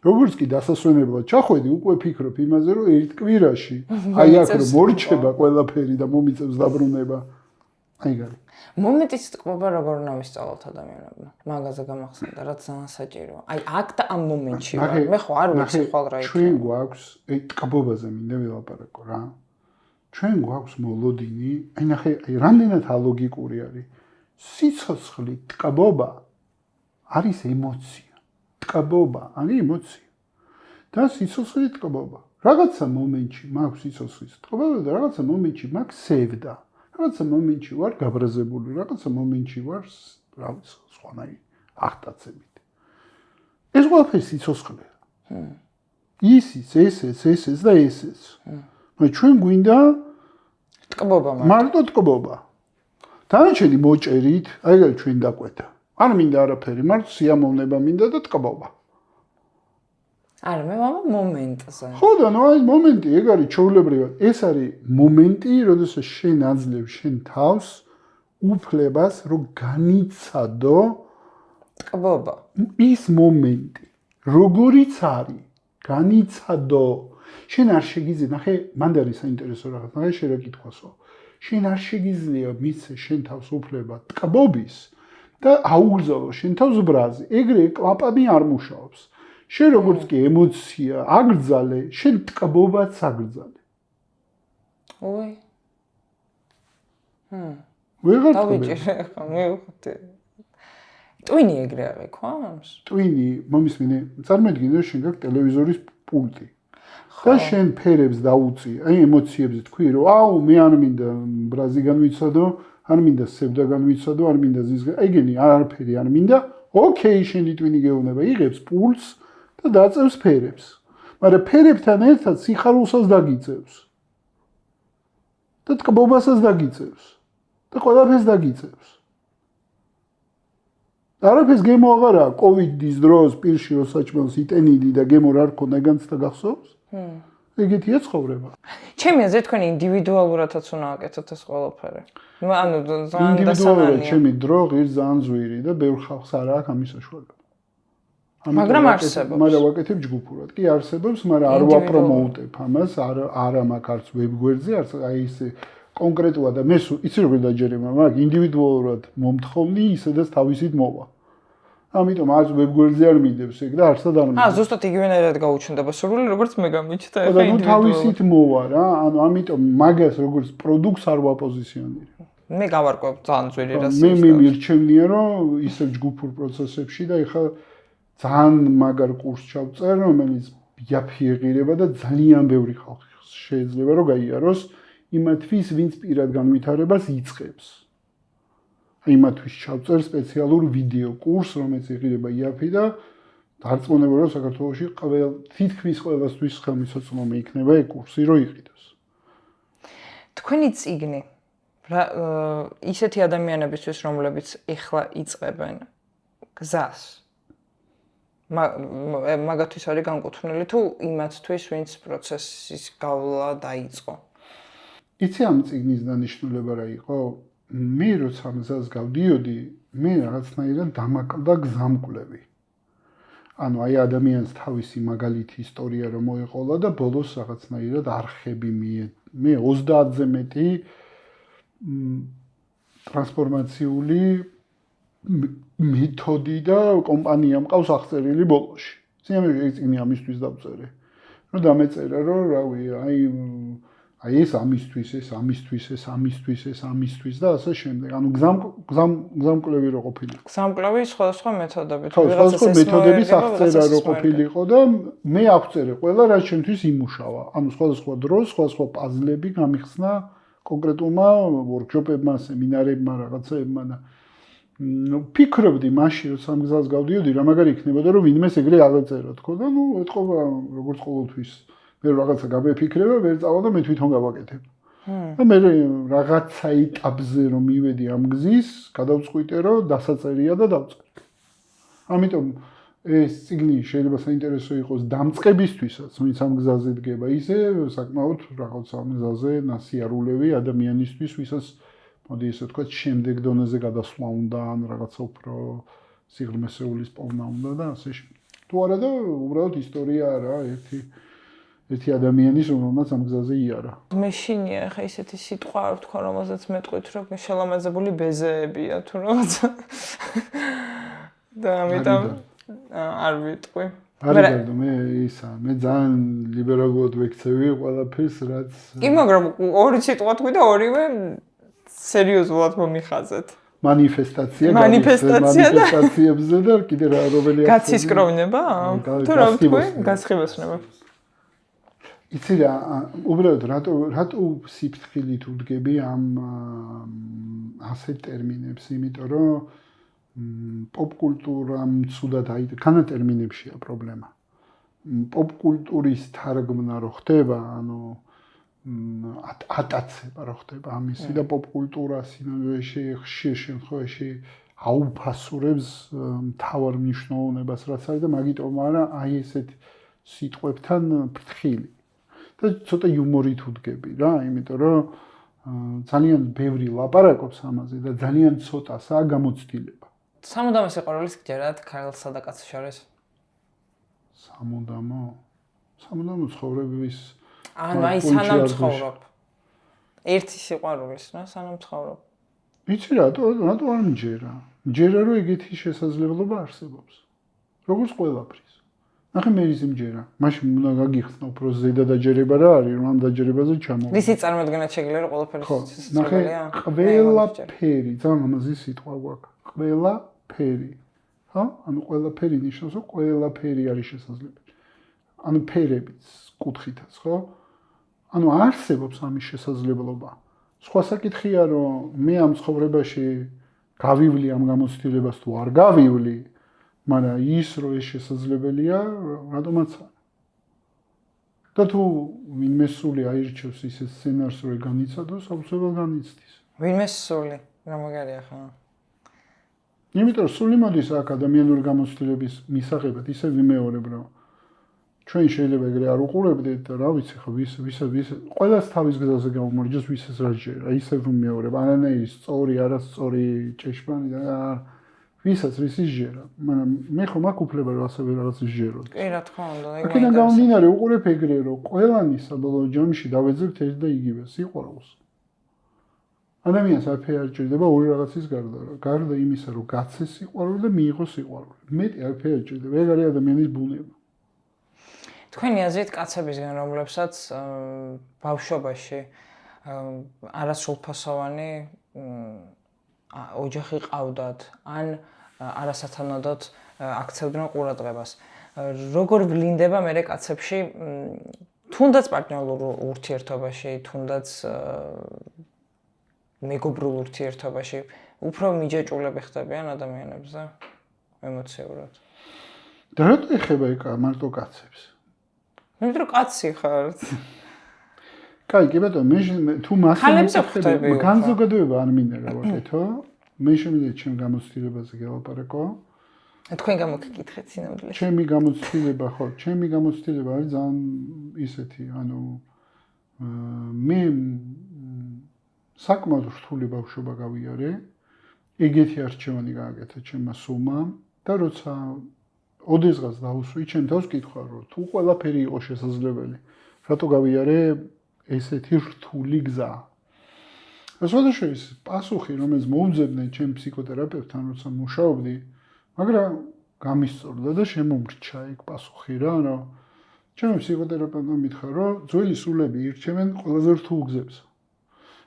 როგორც კი დასასვენებლად ჩახვედი, უკვე ფიქრობ იმაზე, რომ ერთ კვირაში აი აქ რომ მორჩება ყველაფერი და მომიწევს დაბრუნება. აი გარი. მომენტის ტკბობა როგორ უნდა ვისწავლოთ ადამიანებმა. მაგაზე გამახსენდა, რაც ძალიან საჭიროა. აი აქ და ამ მომენტში ვარ. მე ხო არ ვიცი ხვალ რა იქნება. ჩვენ გვაქვს, აი ტკბობაზე მინდა ვილაპარაკო რა. ჩვენ გვაქვს მოლოდინი, აი ნახე, აი რამდენად ალოგიკური არის. სიცოცხლე, ტკბობა არის ემოცია. ტკბობა არის ემოცია. და სიცოცხლე ტკბობა. რაღაცა მომენტში მაქვს სიცოცხლის ტკბობა და რაღაცა მომენტში მაქვს სევდა. რაღაცა მომენტში ვარ გაბრაზებული, რაღაცა моментში ვარ, რა ვიცი, სხვანაირი ახტაცებით. ეს ყველაფერი სიცოცხლეა. ეს და ეს. მაგრამ ჩვენ გვინდა ტკბობა მარტო ტკბობა. დანარჩენი მოჭერით, აი ჩვენ დაკვეთა. არ მინდა არაფერი, მარტო სიამოვნება მინდა და ტკბობა. არა, მე ვამბობ მომენტზე. ხო და ნუ აი მომენტი, ეგ არის ჩვეულებრივად. ეს არის მომენტი, როდესაც შენ აძლევ შენ თავს უფლებას, რომ განიცადო ტკბობა. ის მომენტი, როგორიც არის, განიცადო. შენ არ შეგიძლია, ნახე, მანდ არის საინტერესო რაღაც, ნახე შენ რა კითხვასო. შენ არ შეგიძლია მიცე შენ თავს უფლება ტკბობის და აუგზავნო შენ თავს ბრაზი. ეგრე კლაპანი არ მუშაობს. შენ როგორც კი ემოცია აგრძალე, შენ ტკბობაც აგრძალე. ой. ვეღარ დავიჭირე ხა, მივხვდი. ტვინი ეგრე არის, ხო ამს? ტვინი, მომისმინე, წარმოიდგინე შენ გაქვს ტელევიზორის პულტი. და შენ ფერებს დაუწი, აი ემოციებზე თქვი, რომ აუ მე არ მინდა ბრაზი განვიცადო, არ მინდა სევდა განვიცადო, არ მინდა ზის, ეგენი არაფერი არ მინდა. ოკეი, შენი ტვინი გეუბნება, იღებს პულს და დაწევს ფერებს. მაგრამ ფერებთან ერთად სიხარულსაც დაგიწევს. და ტკბობასაც დაგიწევს. და ყველაფერს დაგიწევს. არაფერს გემო აღარა, კოვიდის დროს პირში რო საჭმელს იტენიდი და გემო რა რქონდა განცდა გახსოვს? ეგეთია ცხოვრება. ჩემი აზრით თქვენ ინდივიდუალურადაც უნდა აკეთოთ ეს ყველაფერი. ანუ ძალიან ინდივიდუალურად ჩემი დრო ღირს ძალიან ზვირი და ბევრ ხალხს არ აქვს ამის საშუალება. მაგრამ არსებობს. მაგრამ ვაკეთებ ჯგუფურად. კი არსებობს, მაგრამ არ ვაპრომოუტებ ამას, არა მაქვს არც ვებგვერდზე, არც აი ეს კონკრეტულად და მე იცი როგორ დაჯერება, მაგ ინდივიდუალურად მომთხოვნი ისედაც თავისით მოვა. ამიტომ არც ვებგვერდზე არ მინდებს ეგ და არცად არ მინდებს. ზუსტად იგივენაირად გაუჩნდება სურვილი, როგორც მე გამიჩნდა ახლა ინდივიდუალურად. თავისით მოვა რა, ანუ ამიტომ მაგას როგორც პროდუქტს არ ვაპოზიციონირებ. მე გავარკვევ ძალიან ძვირი რას. მე მირჩევნია რომ ისევ ჯგუფურ პროცესებში და ეხლა ძალიან მაგარ კურსს ჩავწერ, რომელიც იაფი ეღირება და ძალიან ბევრი ხალხი შეიძლება რომ გაიაროს იმათვის, ვინც პირად განვითარებას იწყებს. იმათვის ჩავწერ სპეციალურ ვიდეო კურსს, რომელიც ეღირება იაფი და დარწმუნებული ვარ საქართველოში თითქმის ყველასთვის ხელმისაწვდომი იქნება ეგ კურსი, რომ იყიდოს. თქვენი წიგნი ისეთი ადამიანებისთვის, რომლებიც ეხლა იწყებენ გზას. მაგათთვის არის განკუთვნილი თუ იმათთვის, ვინც პროცესის გავლა დაიწყო. იცი ამ წიგნის დანიშნულება რა იყო? მე როცა მზას გავდიოდი, მე რაღაცნაირად დამაკლდა გზამკვლევი. ანუ აი ადამიანს თავისი მაგალითი ისტორია რომ მოეყოლა და ბოლოს რაღაცნაირად არხები მე 30-ზე მეტი ტრანსფორმაციული მეთოდი და კომპანია მყავს აღწერილი ბოლოში. სიამოვნებაა ეს წიგნი ამისთვის დავწერე. რომ დამეწერა რომ რავი, აი ეს ამისთვის და ასე შემდეგ. ანუ გზამკვლევი რო ყოფილი. გზამკვლევი სხვადასხვა მეთოდებით. სხვადასხვა მეთოდების აღწერა რო ყოფილიყო და მე ავწერე ყველა რაც ჩემთვის იმუშავა. ანუ სხვადასხვა დროს, სხვადასხვა პაზლები გამიხსნა კონკრეტულმა ვორქშოპებმა, სემინარებმა, რაღაცეებმა და ფიქრობდი მაშინ რომ სამ გზას გავდიოდი რა მაგარი იქნებოდა რომ ვინმეს ეგრე აღეწერა თქო და ეთყობა როგორც ყოველთვის მე რაღაცა გამეფიქრება ვერ წავალ და მე თვითონ გავაკეთებ. და მე რაღაცა ეტაპზე რომ მივედი ამ გზის, გადავწყვიტე რომ დასაწერია და დავწერე. ამიტომ ეს წიგნი შეიძლება საინტერესო იყოს დამწყებისთვისაც, ვინც ამ გზაზე დგება, ისე საკმაოდ რაღაცა ამ გზაზე ნასიარულევი ადამიანისთვის, ვისაც მოდი ესე ვთქვათ, შემდეგ დონეზე გადასვლა უნდა, ან რაღაცა უფრო სიღრმესეულის პოვნა უნდა და ასე შემდეგ. თუ არა და უბრალოდ ისტორიაა რა, ერთი ადამიანის, რომელმაც ამ გზაზე იარა. მეშინია ხა ისეთი სიტყვა არ ვთქვა, რომელზეც მეტყვით, რომ შელამაზებული ბეზეებია თუ რაღაცა. და ამიტომ არ ვიტყვი. არიგარდო მე მე ძალიან ლიბერალურად ვექცევი ყველაფერს, რაც კი, მაგრამ ორი სიტყვა თქვი და ორივე სერიოზულად მომიხაზეთ. მანიფესტაციებზე და კიდე რა რომელი გაცისკროვნება? თუ რა ვთქვი? გასხივოსნება. იცი რა, უბრალოდ რატო სიფრთხილით უდგები ამ ასეთ ტერმინებს, იმიტომ რომ პოპკულტურამ ცუდად ქანა ტერმინებშია პრობლემა. პოპკულტურის თარგმნა რო ხდება, ანუ ატაცება რო ხდება ამისი და პოპკულტურა სინამდვილეში ხშირ შემთხვევაში აუფასურებს მთავარ მნიშვნელობას რაც არის და მაგიტომ არა აი ესეთ სიტყვებთან ფრთხილი. და ცოტა იუმორით უდგები რა, იმიტომ რომ ძალიან ბევრი ლაპარაკობს ამაზე და ძალიან ცოტასაა გამოცდილება. სამუდამო სიყვარულის გჯერათ ქალსა და კაცის შორის? სამუდამო ცხოვრების ანუ აი სანამ ცხოვრობ. ერთი სიყვარულის, რა, სანამ ცხოვრობ. იცი რატო არ მჯერა? მჯერა რომ ეგეთი შესაძლებლობა არსებობს. როგორც ყველაფრის. ნახე მე ის მჯერა. მაშინ უნდა გაგიხსნა უფრო ზედა დაჯერება რა არის, რომ ამ დაჯერებაზე ჩამოვიდე. რისი წარმოადგენა შეგიძლია რომ ყველაფერი შესაძლებელია? ყველაფერი, ძალიან ლამაზი სიტყვა გვაქვს. ყველაფერი. ხო? ანუ ყველაფერი ნიშნავს, რომ ყველაფერი არის შესაძლებელი. ანუ ფერებიც კუთხითაც, ხო? ანუ არსებობს ამის შესაძლებლობა. სხვა საკითხია, რომ მე ამ ცხოვრებაში გავივლი ამ გამოცდილებას თუ არ გავივლი, მაგრამ ის რომ ეს შესაძლებელია, რატომაც არა. და თუ ვინმე სული აირჩევს ისე სცენარს რომ განიცადოს, აუცილებლად განიცდის. ვინმე სული, რა მაგარია ხო? იმიტომ რომ სული მოდის აქ ადამიანური გამოცდილების მისაღებად, ისე ვიმეორებ რომ ჩვენ შეიძლება ეგრე არ უყურებდეთ და რა ვიცი ხო ვის ყველას თავის გზაზე გამომარჯოს ვისაც რა ჯერა ისე ვიმეორებ არანაირი სწორი არასწორი ჭეშმარი და ვისაც რისი ჯერა მაგრამ მე ხომ აქ უფლება რომ ასე რაღაც ჯეროთ კი რა თქმა უნდა აქედან გამომდინარე უყურებ ეგრე რომ ყველანი საბოლოო ჯამში დავეძებთ ერთ და იგივე სიყვარულს ადამიანს არაფერი არ ჭირდება ორი რაღაცის გარდა იმისა რომ გაცეს სიყვარული და მიიღოს სიყვარული მეტი არაფერი არ ჭირდება ეგ არის ადამიანის ბუნება თქვენი აზრით კაცებისგან რომლებსაც ბავშვობაში არასრულფასოვანი ოჯახი ყავდათ ან არასათანადოდ აქცევდნენ ყურადღებას როგორ ვლინდება მე კაცებში თუნდაც პარტნიორულ ურთიერთობაში თუნდაც მეგობრულ ურთიერთობაში უფრო მიჯაჭვულები ხდებიან ადამიანებზე ემოციურად და რატო ეხება ეგ მარტო კაცებს იმიტომ რომ კაცი ხართ. კაი, კი ბატონო, მე თუ მასე განზოგადოება არ მინდა გავაკეთო. მე შემიძლია ჩემ გამოცდილებაზე გავაპარაკო. თქვენ გამოგკითხეთ სინამდვილეს. ჩემი გამოცდილება არის ძალიან ისეთი, ანუ მე საკმაოდ რთული ბავშვობა გავიარე. ეგეთი არჩევანი გააკეთა ჩემმა სულმა და როცა ოდესღაც დავუსვი, ჩემ თავს კითხვა, რომ თუ ყველაფერი იყო შესაძლებელი, რატო გავიარე ესეთი რთული გზა? შესაძლოა პასუხი, რომელიც მოუძებნე ჩემ ფსიქოთერაპევტთან, როცა მუშაობდი, მაგრამ გამისწორდა და შემომრჩა ეგ პასუხი რა, რომ ჩემი ფსიქოთერაპევტმა მითხრა, რომ ძველი სულები ირჩევენ ყველაზე რთულ გზებს.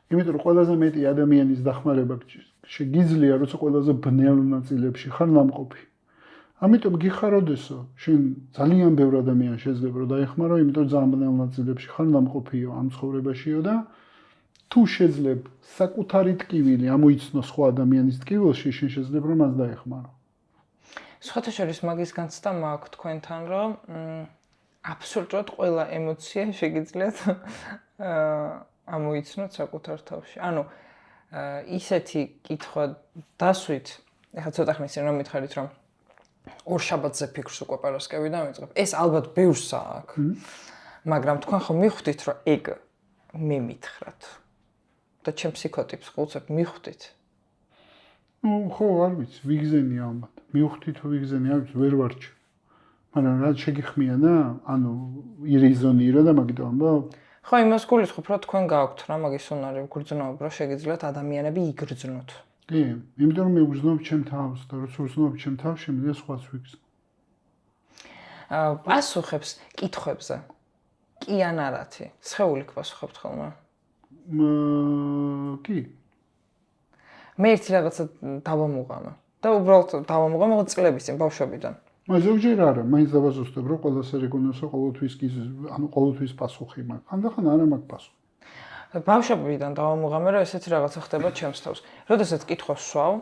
იმიტომ რომ ყველაზე მეტი ადამიანის დახმარება შეგიძლია, როცა ყველაზე ბნელ ნაწილებში ხარ ნამყოფი. ამიტომ გიხაროდესო, შენ ძალიან ბევრ ადამიანს შეიძლება რომ დაეხმარო, იმიტომ რომ ძალიან ბნელ ნაწილებში ხარ ნამყოფიო ამ ცხოვრებაშიო და თუ შეძლებ საკუთარი ტკივილი ამოიცნო სხვა ადამიანის ტკივილში, შენ შეიძლება რომ მას დაეხმარო. სხვათა შორის მაგის განცდა მაქვს თქვენთან, რომ აბსოლუტურად ყველა ემოცია შეგიძლიათ ამოიცნოთ საკუთარ თავში. ანუ ისეთი კითხვა დასვით, ეხლა ცოტა ხნის წინ რომ მითხარით, რომ ორ შაბათზე ფიქრს უკვე პარასკევიდან ვიწყებ. ეს ალბათ ბევრს აქვს. მაგრამ თქვენ ხო მიხვდით, რომ ეგ მე მითხრათ. და ჩემ ფსიქოტიპს ხულცებ მიხვდით. ხო, არ ვიცი, ვიგზენი ალბათ. მიხვდით თუ ვიგზენი, არ ვიცი, ვერ ვარჩი. მაგრამ რა შეგიხმიანა? ანუ ირეზონირა და მაგიტომ ამბობ? ხო, იმას გულისხმობ, რომ თქვენ გააქვთ რა მაგის უნარი, გრძნობ, რომ შეგიძლიათ ადამიანები იგრძნოთ. კი, იმიტომ რომ მე ვგრძნობ ჩემ თავს და როცა ვგრძნობ ჩემ თავს, შემიძლია სხვას ვიგრძნო. პასუხებს კითხვებზე. კი ან არათი. სხეული გპასუხებთ ხოლმე? კი. მე ერთი რაღაცა დავამუღამე. და უბრალოდ დავამუღამე წლების წინ ბავშვობიდან. ზოგჯერ არა, მაინც დავაზუსტებ, რომ ყველას არ ეგონას, რომ ყოველთვის პასუხი მაქვს. ხანდახან არა მაქვს პასუხი. ბავშვობიდან დავამუღამე, რომ ესეთი რაღაცა ხდება ჩემს თავს. როდესაც კითხვას ვსვავ,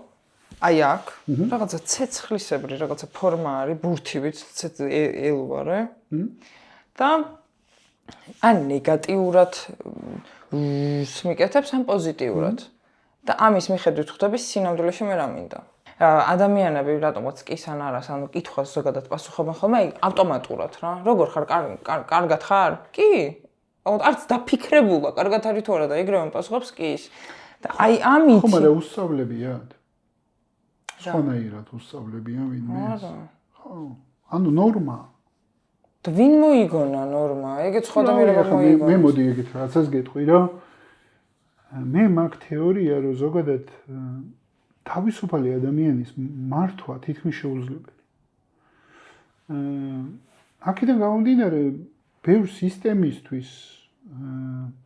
აი აქ, რაღაცა ცეცხლისებრი, რაღაცა ფორმა არის, ბურთივით ელვარე. და ან ნეგატიურად მიკეთებს, ან პოზიტიურად. და ამის მიხედვით ხვდები სინამდვილეში მე რა მინდა. ადამიანები რატომაც კის ან არას, ანუ კითხვას ზოგადად პასუხობენ ხოლმე, ავტომატურად რა. როგორ ხარ? კარგად ხარ? კი. არც დაფიქრებულა, კარგად არის თუ არა და ეგრევე პასუხობს კის. და აი ამით ხო, მაგრამ უსწავლებიათ. სხვანაირად უსწავლებიან ვინმე. ხო. ანუ ნორმა. და ვინ მოიგონა ნორმა? ეგეც სხვა ადამიანებმა მოიგონა. მე მოდი ეგეთ რაღაცას გეტყვი, რომ მე მაქვს თეორია, რომ ზოგადად თავისუფალი ადამიანის მართვა თითქმის შეუძლებელი. აქედან გამომდინარე, ბევრ სისტემისთვის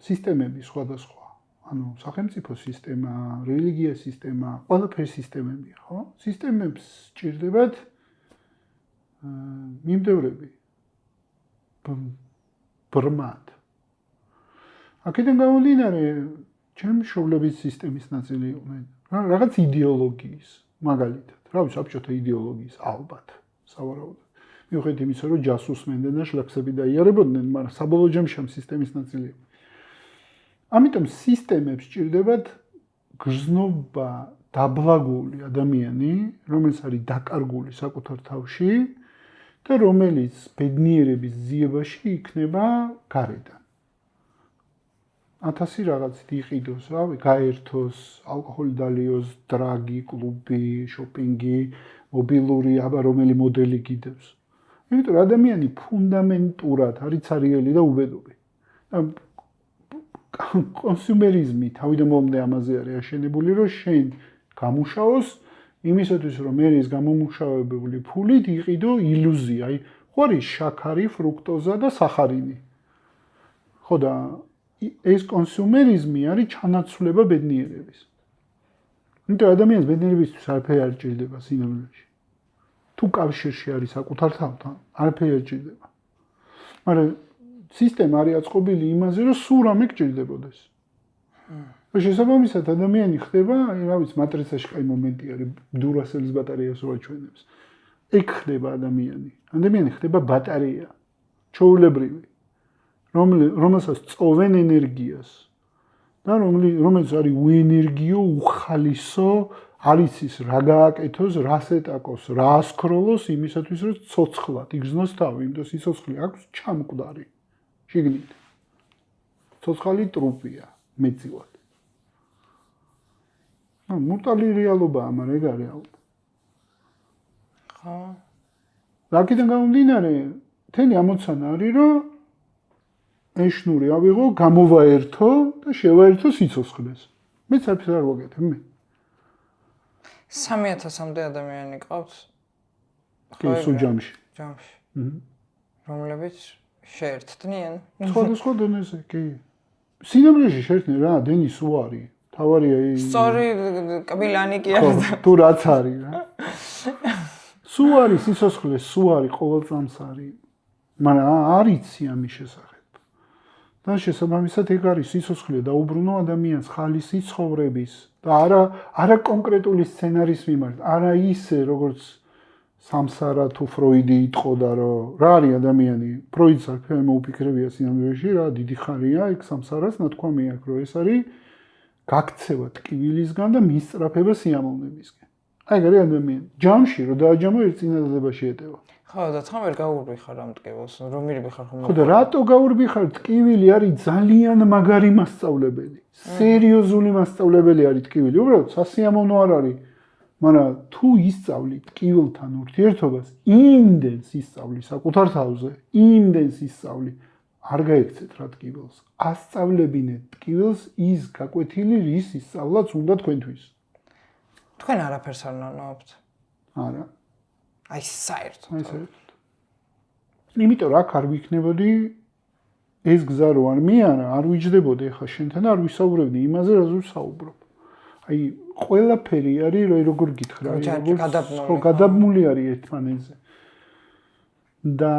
სისტემები სხვადასხვა. ანუ სახელმწიფო სისტემა, რელიგია სისტემა, ყველაფერი სისტემებია, ხო? სისტემებს სჭირდებათ მიმდევრები. ბრმად. აქედან გამომდინარე, ჩემი მშობლების სისტემის ნაწილი იყვნენ. რაღაც იდეოლოგიის, მაგალითად, რა ვიცი, საბჭოთა იდეოლოგიის ალბათ, სავარაუდოდ. მიუხედავად იმისა, რომ ჯასუსმენდნენ და შლაქსები დაიარებოდნენ, მაგრამ საბოლოო ჯამში ამ სისტემის ნაწილი. ამიტომ სისტემებს სჭირდებათ გრძნობა დაბლაგული ადამიანი, რომელიც არის დაკარგული საკუთარ თავში და რომელიც ბედნიერების ძიებაში იქნება გარედან. 1000 რაღაცით იყიდოს, რავი, გაერთოს, ალკოჰოლი დალიოს, დრაგი, კლუბი, შოპინგი, მობილური, აბა რომელი მოდელი გიდევს. იმიტომ რომ ადამიანი ფუნდამენტურად არის ცარიელი და უბედური. კონსუმერიზმი თავიდან მომდე ამაზე არის აშენებული, რომ შენ გამუშაოს იმისათვის, რომ მე ის გამომუშავებული ფულით იყიდო ილუზია, აი, ხო არის შაქარი, ფრუქტოზა და სახარინი. ხო და ეს კონსუმერიზმი არის ჩანაცვლება ბედნიერების. იმიტომ ადამიანს ბედნიერებისთვის არაფერი არ ჭირდება სინამდვილეში. თუ კავშირში არის საკუთარ თავთან, არაფერი არ ჭირდება. მაგრამ სისტემა არის აწყობილი იმაზე, რომ სულ რამე გჭირდებოდეს. და შესაბამისად ადამიანი ხდება, რა ვიცი, მატრიცაში კაი მომენტი არის, დურასელის ბატარეას რო აჩვენებს. ეგ ხდება ადამიანი. ადამიანი ხდება ბატარეა, ჩვეულებრივი. რომელსაც წოვენ ენერგიას და რომელიც არის უენერგიო, უხალისო, არის ის რა გააკეთოს, რას ეტაკოს, რა ასქროლოს იმისათვის, რომ ცოცხლად იგრძნოს თავი, იმიტომ რომ სიცოცხლე აქვს ჩამკვდარი. შიგნით. ცოცხალი ტრუპია, მეწილად. მუტალი რეალობაა, მაგრამ ეგ არის რეალობა. ხო. რაკიდან გამომდინარე, თენი ამოცანა არის, რომ ეშნური ავიღო, გამოვაერთო და შევაერთო სიცოცხლეს. მეც არაფერს არ ვაკეთებ, მე. 3000-მდე ადამიანი ყავს. კი, სუჯამში. ჯამში. რომლებიც შეერთდნენ. სხვადასხვა დონეზე, კი. სინამდვილეში შეერთდნენ რა, დენი სულ არის. თავარია ის. სწორი კბილანი კი არის. თუ რაც არის რა. სულ არის სიცოცხლე, სულ არის ყოველ წამს არის. მაგრამ არ იცი ამის შესახებ. და შესაბამისად ეგ არის სიცოცხლე დაუბრუნო ადამიანს ხალისი ცხოვრების და არა კონკრეტული სცენარის მიმართ, არა ისე როგორც სამსარა თუ ფროიდი იტყოდა რომ რა არის ადამიანი, ფროიდს არ მოუფიქრებია სინამდვილეში რა დიდი ხარია ეგ სამსარას ნათქვამი აქვს რომ ეს არის გაქცევა ტკივილისგან და მისწრაფება სიამოვნებისგან. აი ეგ არის ადამიანი. ჯამში რომ დააჯამო ერთ წინადადებაში ეტევა. ხო და თან ვერ გაურბიხარ ამ ტკივილს, რომ მირბიხარ ხომ? ხო და რატო გაურბიხარ? ტკივილი არის ძალიან მაგარი მასწავლებელი. სერიოზული მასწავლებელი არის ტკივილი. უბრალოდ სასიამოვნო არ არის. მაგრამ თუ ისწავლი ტკივილთან ურთიერთობას, იმდენს ისწავლი საკუთარ თავზე, იმდენს ისწავლი, არ გაიქცეთ რა ტკივილს. ასწავლებინეთ ტკივილს ის გაკვეთილი, რის ისწავლაც უნდა თქვენთვის. თქვენ არაფერს არ ნანობთ? არა. აი საერთოდ. იმიტომ რა არ ვიქნებოდი ეს გზა რო არ მიარა, არ ვიჯდებოდი ახლა შენთან და არ ვისაუბრებდი იმაზე, რაზე ვსაუბრობ. აი ყველაფერი არის როგორ გითხრა, გადაბმული არის ერთმანეთზე. და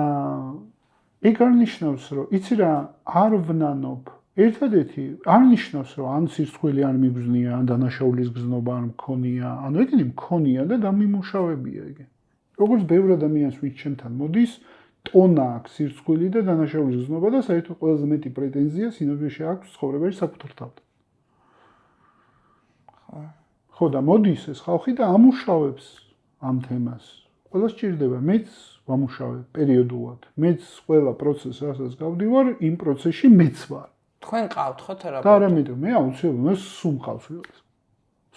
ეგ არ ნიშნავს, რომ იცი რა, არ ვნანობ. ერთადერთი არ ნიშნავს, რომ ან სირცხვილი არ მიგზნია, ან დანაშაულის გზნობა არ მქონია, ანუ ეგენი მქონია და დამიმუშავებია ეგ. როგორც ბევრ ადამიანს ვინც ჩემთან მოდის, ტონა აქვს სირცხვილი და დანაშაულის გზნობა და საერთოდ ყველაზე მეტი პრეტენზია სინამდვილეში აქვს ცხოვრებაში საკუთარ თავთან. ხო და მოდის ეს ხალხი და ამუშავებს ამ თემას. ყველას სჭირდება, მეც ვამუშავებ პერიოდულად. მეც ყველა პროცესს რასაც გავდივარ, იმ პროცესში მეც ვარ. თქვენ ყავთ ხო თერაპევტი? და არა მეტყვი, მე აუცილებლად მე სულ მყავს ვიღაც.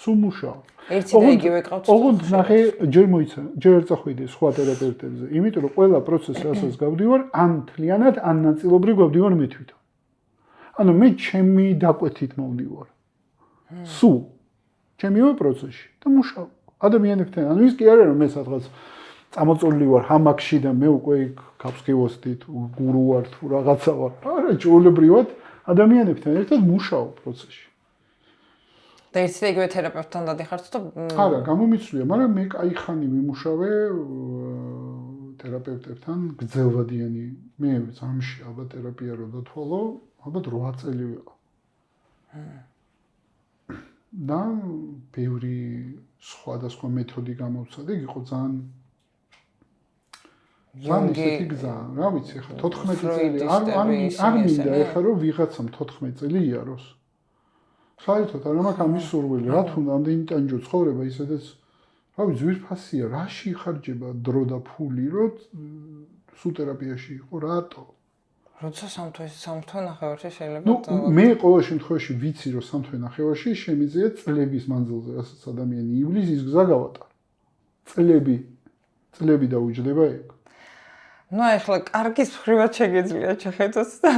სულ მუშაობ. ერთი და იგივე ყავთ. ოღონდ ნახე ჯერ მოიცა, ჯერ არ წახვიდე სხვა თერაპევტებზე, იმიტომ რომ ყველა პროცესს რასაც გავდივარ, ან მთლიანად, ან ნაწილობრივ გავდივარ მე თვითონ. ანუ მე ჩემი დაკვეთით მოვდივარ. სულ ჩემივე პროცესში და მუშაობ. ადამიანებთან, ანუ ის კი არა რომ მე სადღაც წამოწოლილი ვარ ჰამაკში და მე უკვე გაფსკივოსდით, გურუ ვარ თუ რაღაცა ვარ. არა, ჩვეულებრივად ადამიანებთან ერთად მუშაობ პროცესში. და ერთი და იგივე თერაპევტთან დადიხართ და არა, გამომიცვლია, მაგრამ მე კაი ხანი ვიმუშავე თერაპევტებთან გრძელვადიანი. მე ზამში ალბათ თერაპია რო დათვალო, ალბათ 8 წელი ვიყავ. და ბევრი სხვადასხვა მეთოდი გამოვცადე, იყო ძალიან ისეთი გზა, რა ვიცი, ხა 14 წელი არ მინდა ეხლა რომ ვიღაცამ 14 წელი იაროს. საერთოდ არ მაქვს ამის სურვილი, რა თქმა უნდა, ამდენი ტანჯო ცხოვრება ისედაც, რა ვიცი, ძვირფასია, რაში იხარჯება დრო და ფული, რომ სულ თერაპიაში იყო, რატო? როცა სამთვე ნახევარში შეიძლება მე ყოველ შემთხვევაში ვიცი, რომ სამთვე ნახევარში შემიძლია წლების მანძილზე, რასაც ადამიანი ივლის, ის გზა გავატარო. წლები დაუჯდება ეგ. ნუ ახლა კარგის მხრივად შეგეძლია შეხედოთ და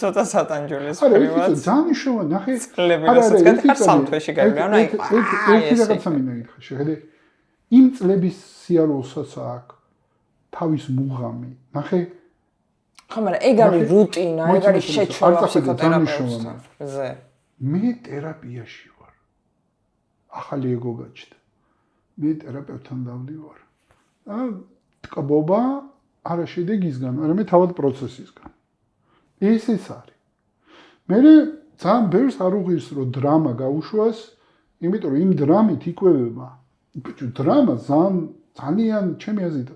ცოტა სატანჯულის არა, მხრივად. ეს ძალიან მნიშვნელოვანი, ნახე. წლები რასაც გაიხარ სამთვეში გაიგე, ანუ აი ერთი რაღაცა მინდა გითხრა, შეხედე. იმ წლების სიარულსაც აქვს თავის მუღამი. ნახე ხო, მაგრამ ეგ არის რუტინა, ეგ არის შეჩვევა ფსიქოთერაპევტზე. მე თერაპიაში ვარ. ახალი ეგო გაჩნდა. მე თერაპევტთან დავდივარ. და ტკბობა არა შედეგისგან, არამედ თავად პროცესისგან. ესეც არის. მე ძალიან ბევრს არ უღირს, რომ დრამა გაუშვას, იმიტომ რომ იმ დრამით იკვებება. დრამა ძალიან ჩემი აზრით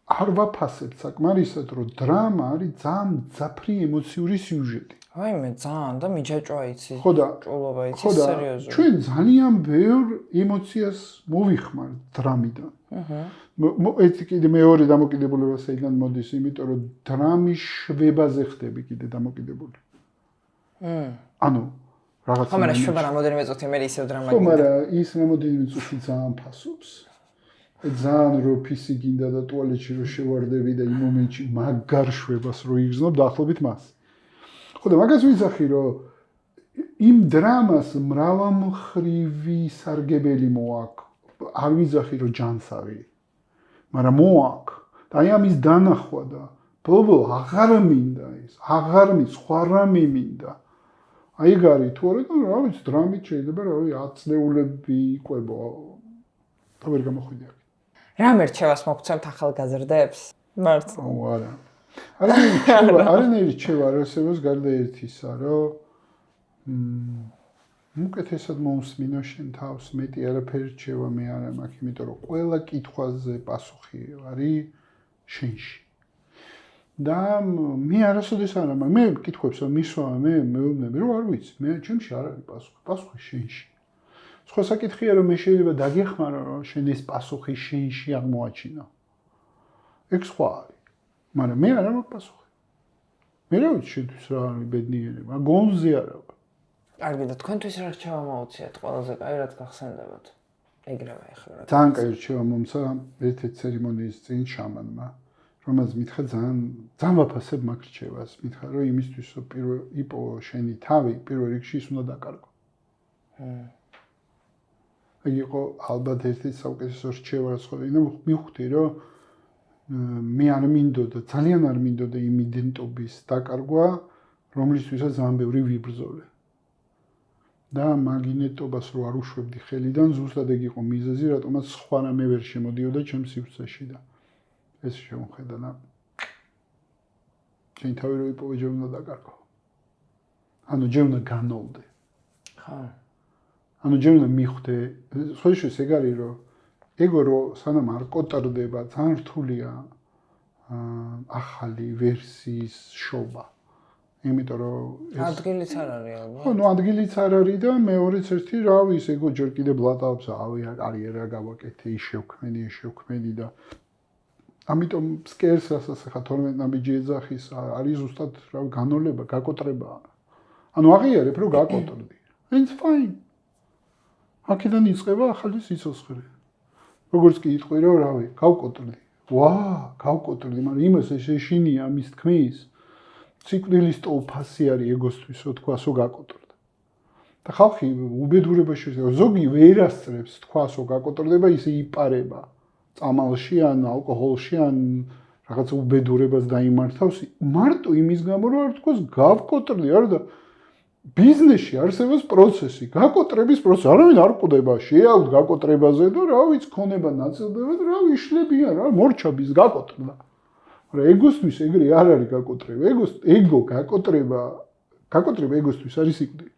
არ ვაფასებ საკმარისად, რომ დრამა არის ძალიან მძაფრი ემოციური სიუჟეტი. ვაიმე, ძალიან და მიჯაჭვა იცი. ხო და ჭულობა იცი, ხო და სერიოზული. ჩვენ ძალიან ბევრ ემოციას მოვიხმართ დრამიდან. ეს კიდე მეორე დამოკიდებულება საიდან მოდის, იმიტომ რომ დრამის შვებაზე ხდები კიდე დამოკიდებული. ანუ რაღაცა ხო, მაგრამ შვება რამოდენიმე წუთი მე ისევ დრამა გინდა. ხო, მაგრამ ის რამოდენიმე წუთი ძალიან ფასობს. ძალიან რო ფისი გინდა და ტუალეტში რო შევარდები და იმ მომენტში მაგარ შვებას რო იგრძნობ დაახლოებით მას. ხო და მაგას ვიცახი რომ იმ დრამას მრავალმხრივი სარგებელი მოაქვს. არ ვიძახი რომ ჯანსაღი. მაგრამ მოაქვს. და აი ამის დანახვა და ბოლო აღარ მინდა ის. აღარ სხვა რამე მინდა. აი გარი თუ არა და რა ვიცი დრამით შეიძლება რა ვიცი აწნეულები იყვებო. და ვერ გამოხვიდე. რამ ერჩევას მოგცემთ ახალგაზრდებს? მართლა. არა. არანაირი რჩევა არ არსებობს გარდა ერთისა, რომ უკეთესად მომსმინო შენ თავს, მეტი არაფერი რჩევა მე არ მაქვს, იმიტომ რომ ყველა კითხვაზე პასუხი არის შენში. და მე არასოდეს არ მაქვს, მე კითხვებს რომ მისვა, მე მეუბნები, რომ არ ვიცი, მე ჩემში არ არის პასუხი, პასუხი შენში. სხვა საკითხია რომ მე შეიძლება დაგეხმარო რომ შენ ეს პასუხი შენში აღმოაჩინო. ეგ სხვა არის. მაგრამ მე არ მაქვს პასუხი. მე რა ვიცი შენთვის რა არის ბედნიერება, გონზე არა ვარ. კარგი და თქვენთვის რა რჩევა მოუწიათ ყველაზე კაი რაც გახსენდებათ? ეგრევე ახლა რა. ძალიან კაი რჩევა მომცა ერთ-ერთი ცერიმონიის წინ შამანმა, რომელსაც მითხრა ძალიან ვაფასებ მაგ რჩევას, მითხრა რომ იმისთვის რომ იპო შენი თავი პირველ რიგში ის უნდა დაკარგო. ეგ იყო ალბათ ერთ-ერთი საუკეთესო რჩევა რაც ხო და მივხვდი რომ მე არ მინდოდა, ძალიან არ მინდოდა იმ იდენტობის დაკარგვა, რომლისთვისაც ძალიან ბევრი ვიბრძოლე. და მაგ იდენტობას რო არ უშვებდი ხელიდან, ზუსტად ეგ იყო მიზეზი, რატომაც სხვა რამე ვერ შემოდიოდა ჩემს სივრცეში და ეს შემოხედა და ჩემი თავი რო იპოვე ჯერ უნდა დაკარგო. ანუ ჯერ უნდა განოლდე. ხო. ანუ ჯერ უნდა მიხვდე, სხვაიშვილს ეგ არის რომ ეგო რო სანამ არ კოტრდება, ძალიან რთულია ახალი ვერსიის შობა. იმიტომ რომ ადგილიც არ არის ალბათ. ხო, ნუ ადგილიც არ არის და მეორეც ერთი რა ვიცი, ეგო ჯერ კიდე ბლატავს, კარიერა გავაკეთე, ის შევქმენი და ამიტომ სკერს რასაც ახლა 12 ნაბიჯი ეძახის არის ზუსტად რა განოლება, გაკოტრება. ანუ აღიარებ რომ გაკოტრდი. It's fine. აქედან იწყება ახალი სიცოცხლე. როგორც კი იტყვი რომ რავი, გავკოტრდი. გავკოტრდი, მაგრამ იმას შეშინია ამის თქმის. ციკლის ტოლფასი არის ეგოსთვის, რო თქვასო გაკოტრდა. და ხალხი უბედურებაში ზოგი ვერ ასწრებს თქვას რომ გაკოტრდება, ისე იპარება. წამალში ან ალკოჰოლში ან რაღაც უბედურებას დაიმართავს მარტო იმის გამო რომ არ თქოს გავკოტრდი, არა და ბიზნესში არსებობს პროცესი, გაკოტრების პროცესი. არავინ არ კვდება, შეავთ გაკოტრებაზე და რა ვიცი, ქონება ნაწილდება და რა ვიშლებიან, რა მორჩაბის გაკოტრდა. მაგრამ ეგოსთვის ეგრე არ არის გაკოტრება. ეგო გაკოტრება ეგოსთვის არის სიკვდილი.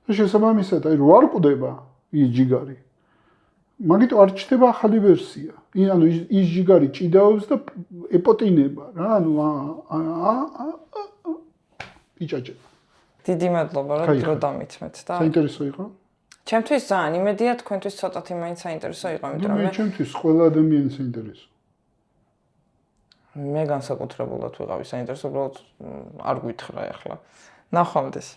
და შესაბამისად, აი რო არ კვდება ის ჯიგარი. მაგიტო არ ჩდება ახალი ვერსია. ანუ ის ჯიგარი ჭიდაობს და ეპოტინება რა, ანუ იჭაჭება. დიდი მადლობა რომ დრო დამითმეთ და საინტერესო იყო? ჩემთვის ძალიან იმედია, თქვენთვის ცოტათი მაინც საინტერესო იყო, იმიტომ რომ ჩემთვის ყველა ადამიანი საინტერესო. მე განსაკუთრებულად ვიყავი საინტერესო, უბრალოდ არ გვითხრა ახლა. ნახვამდის.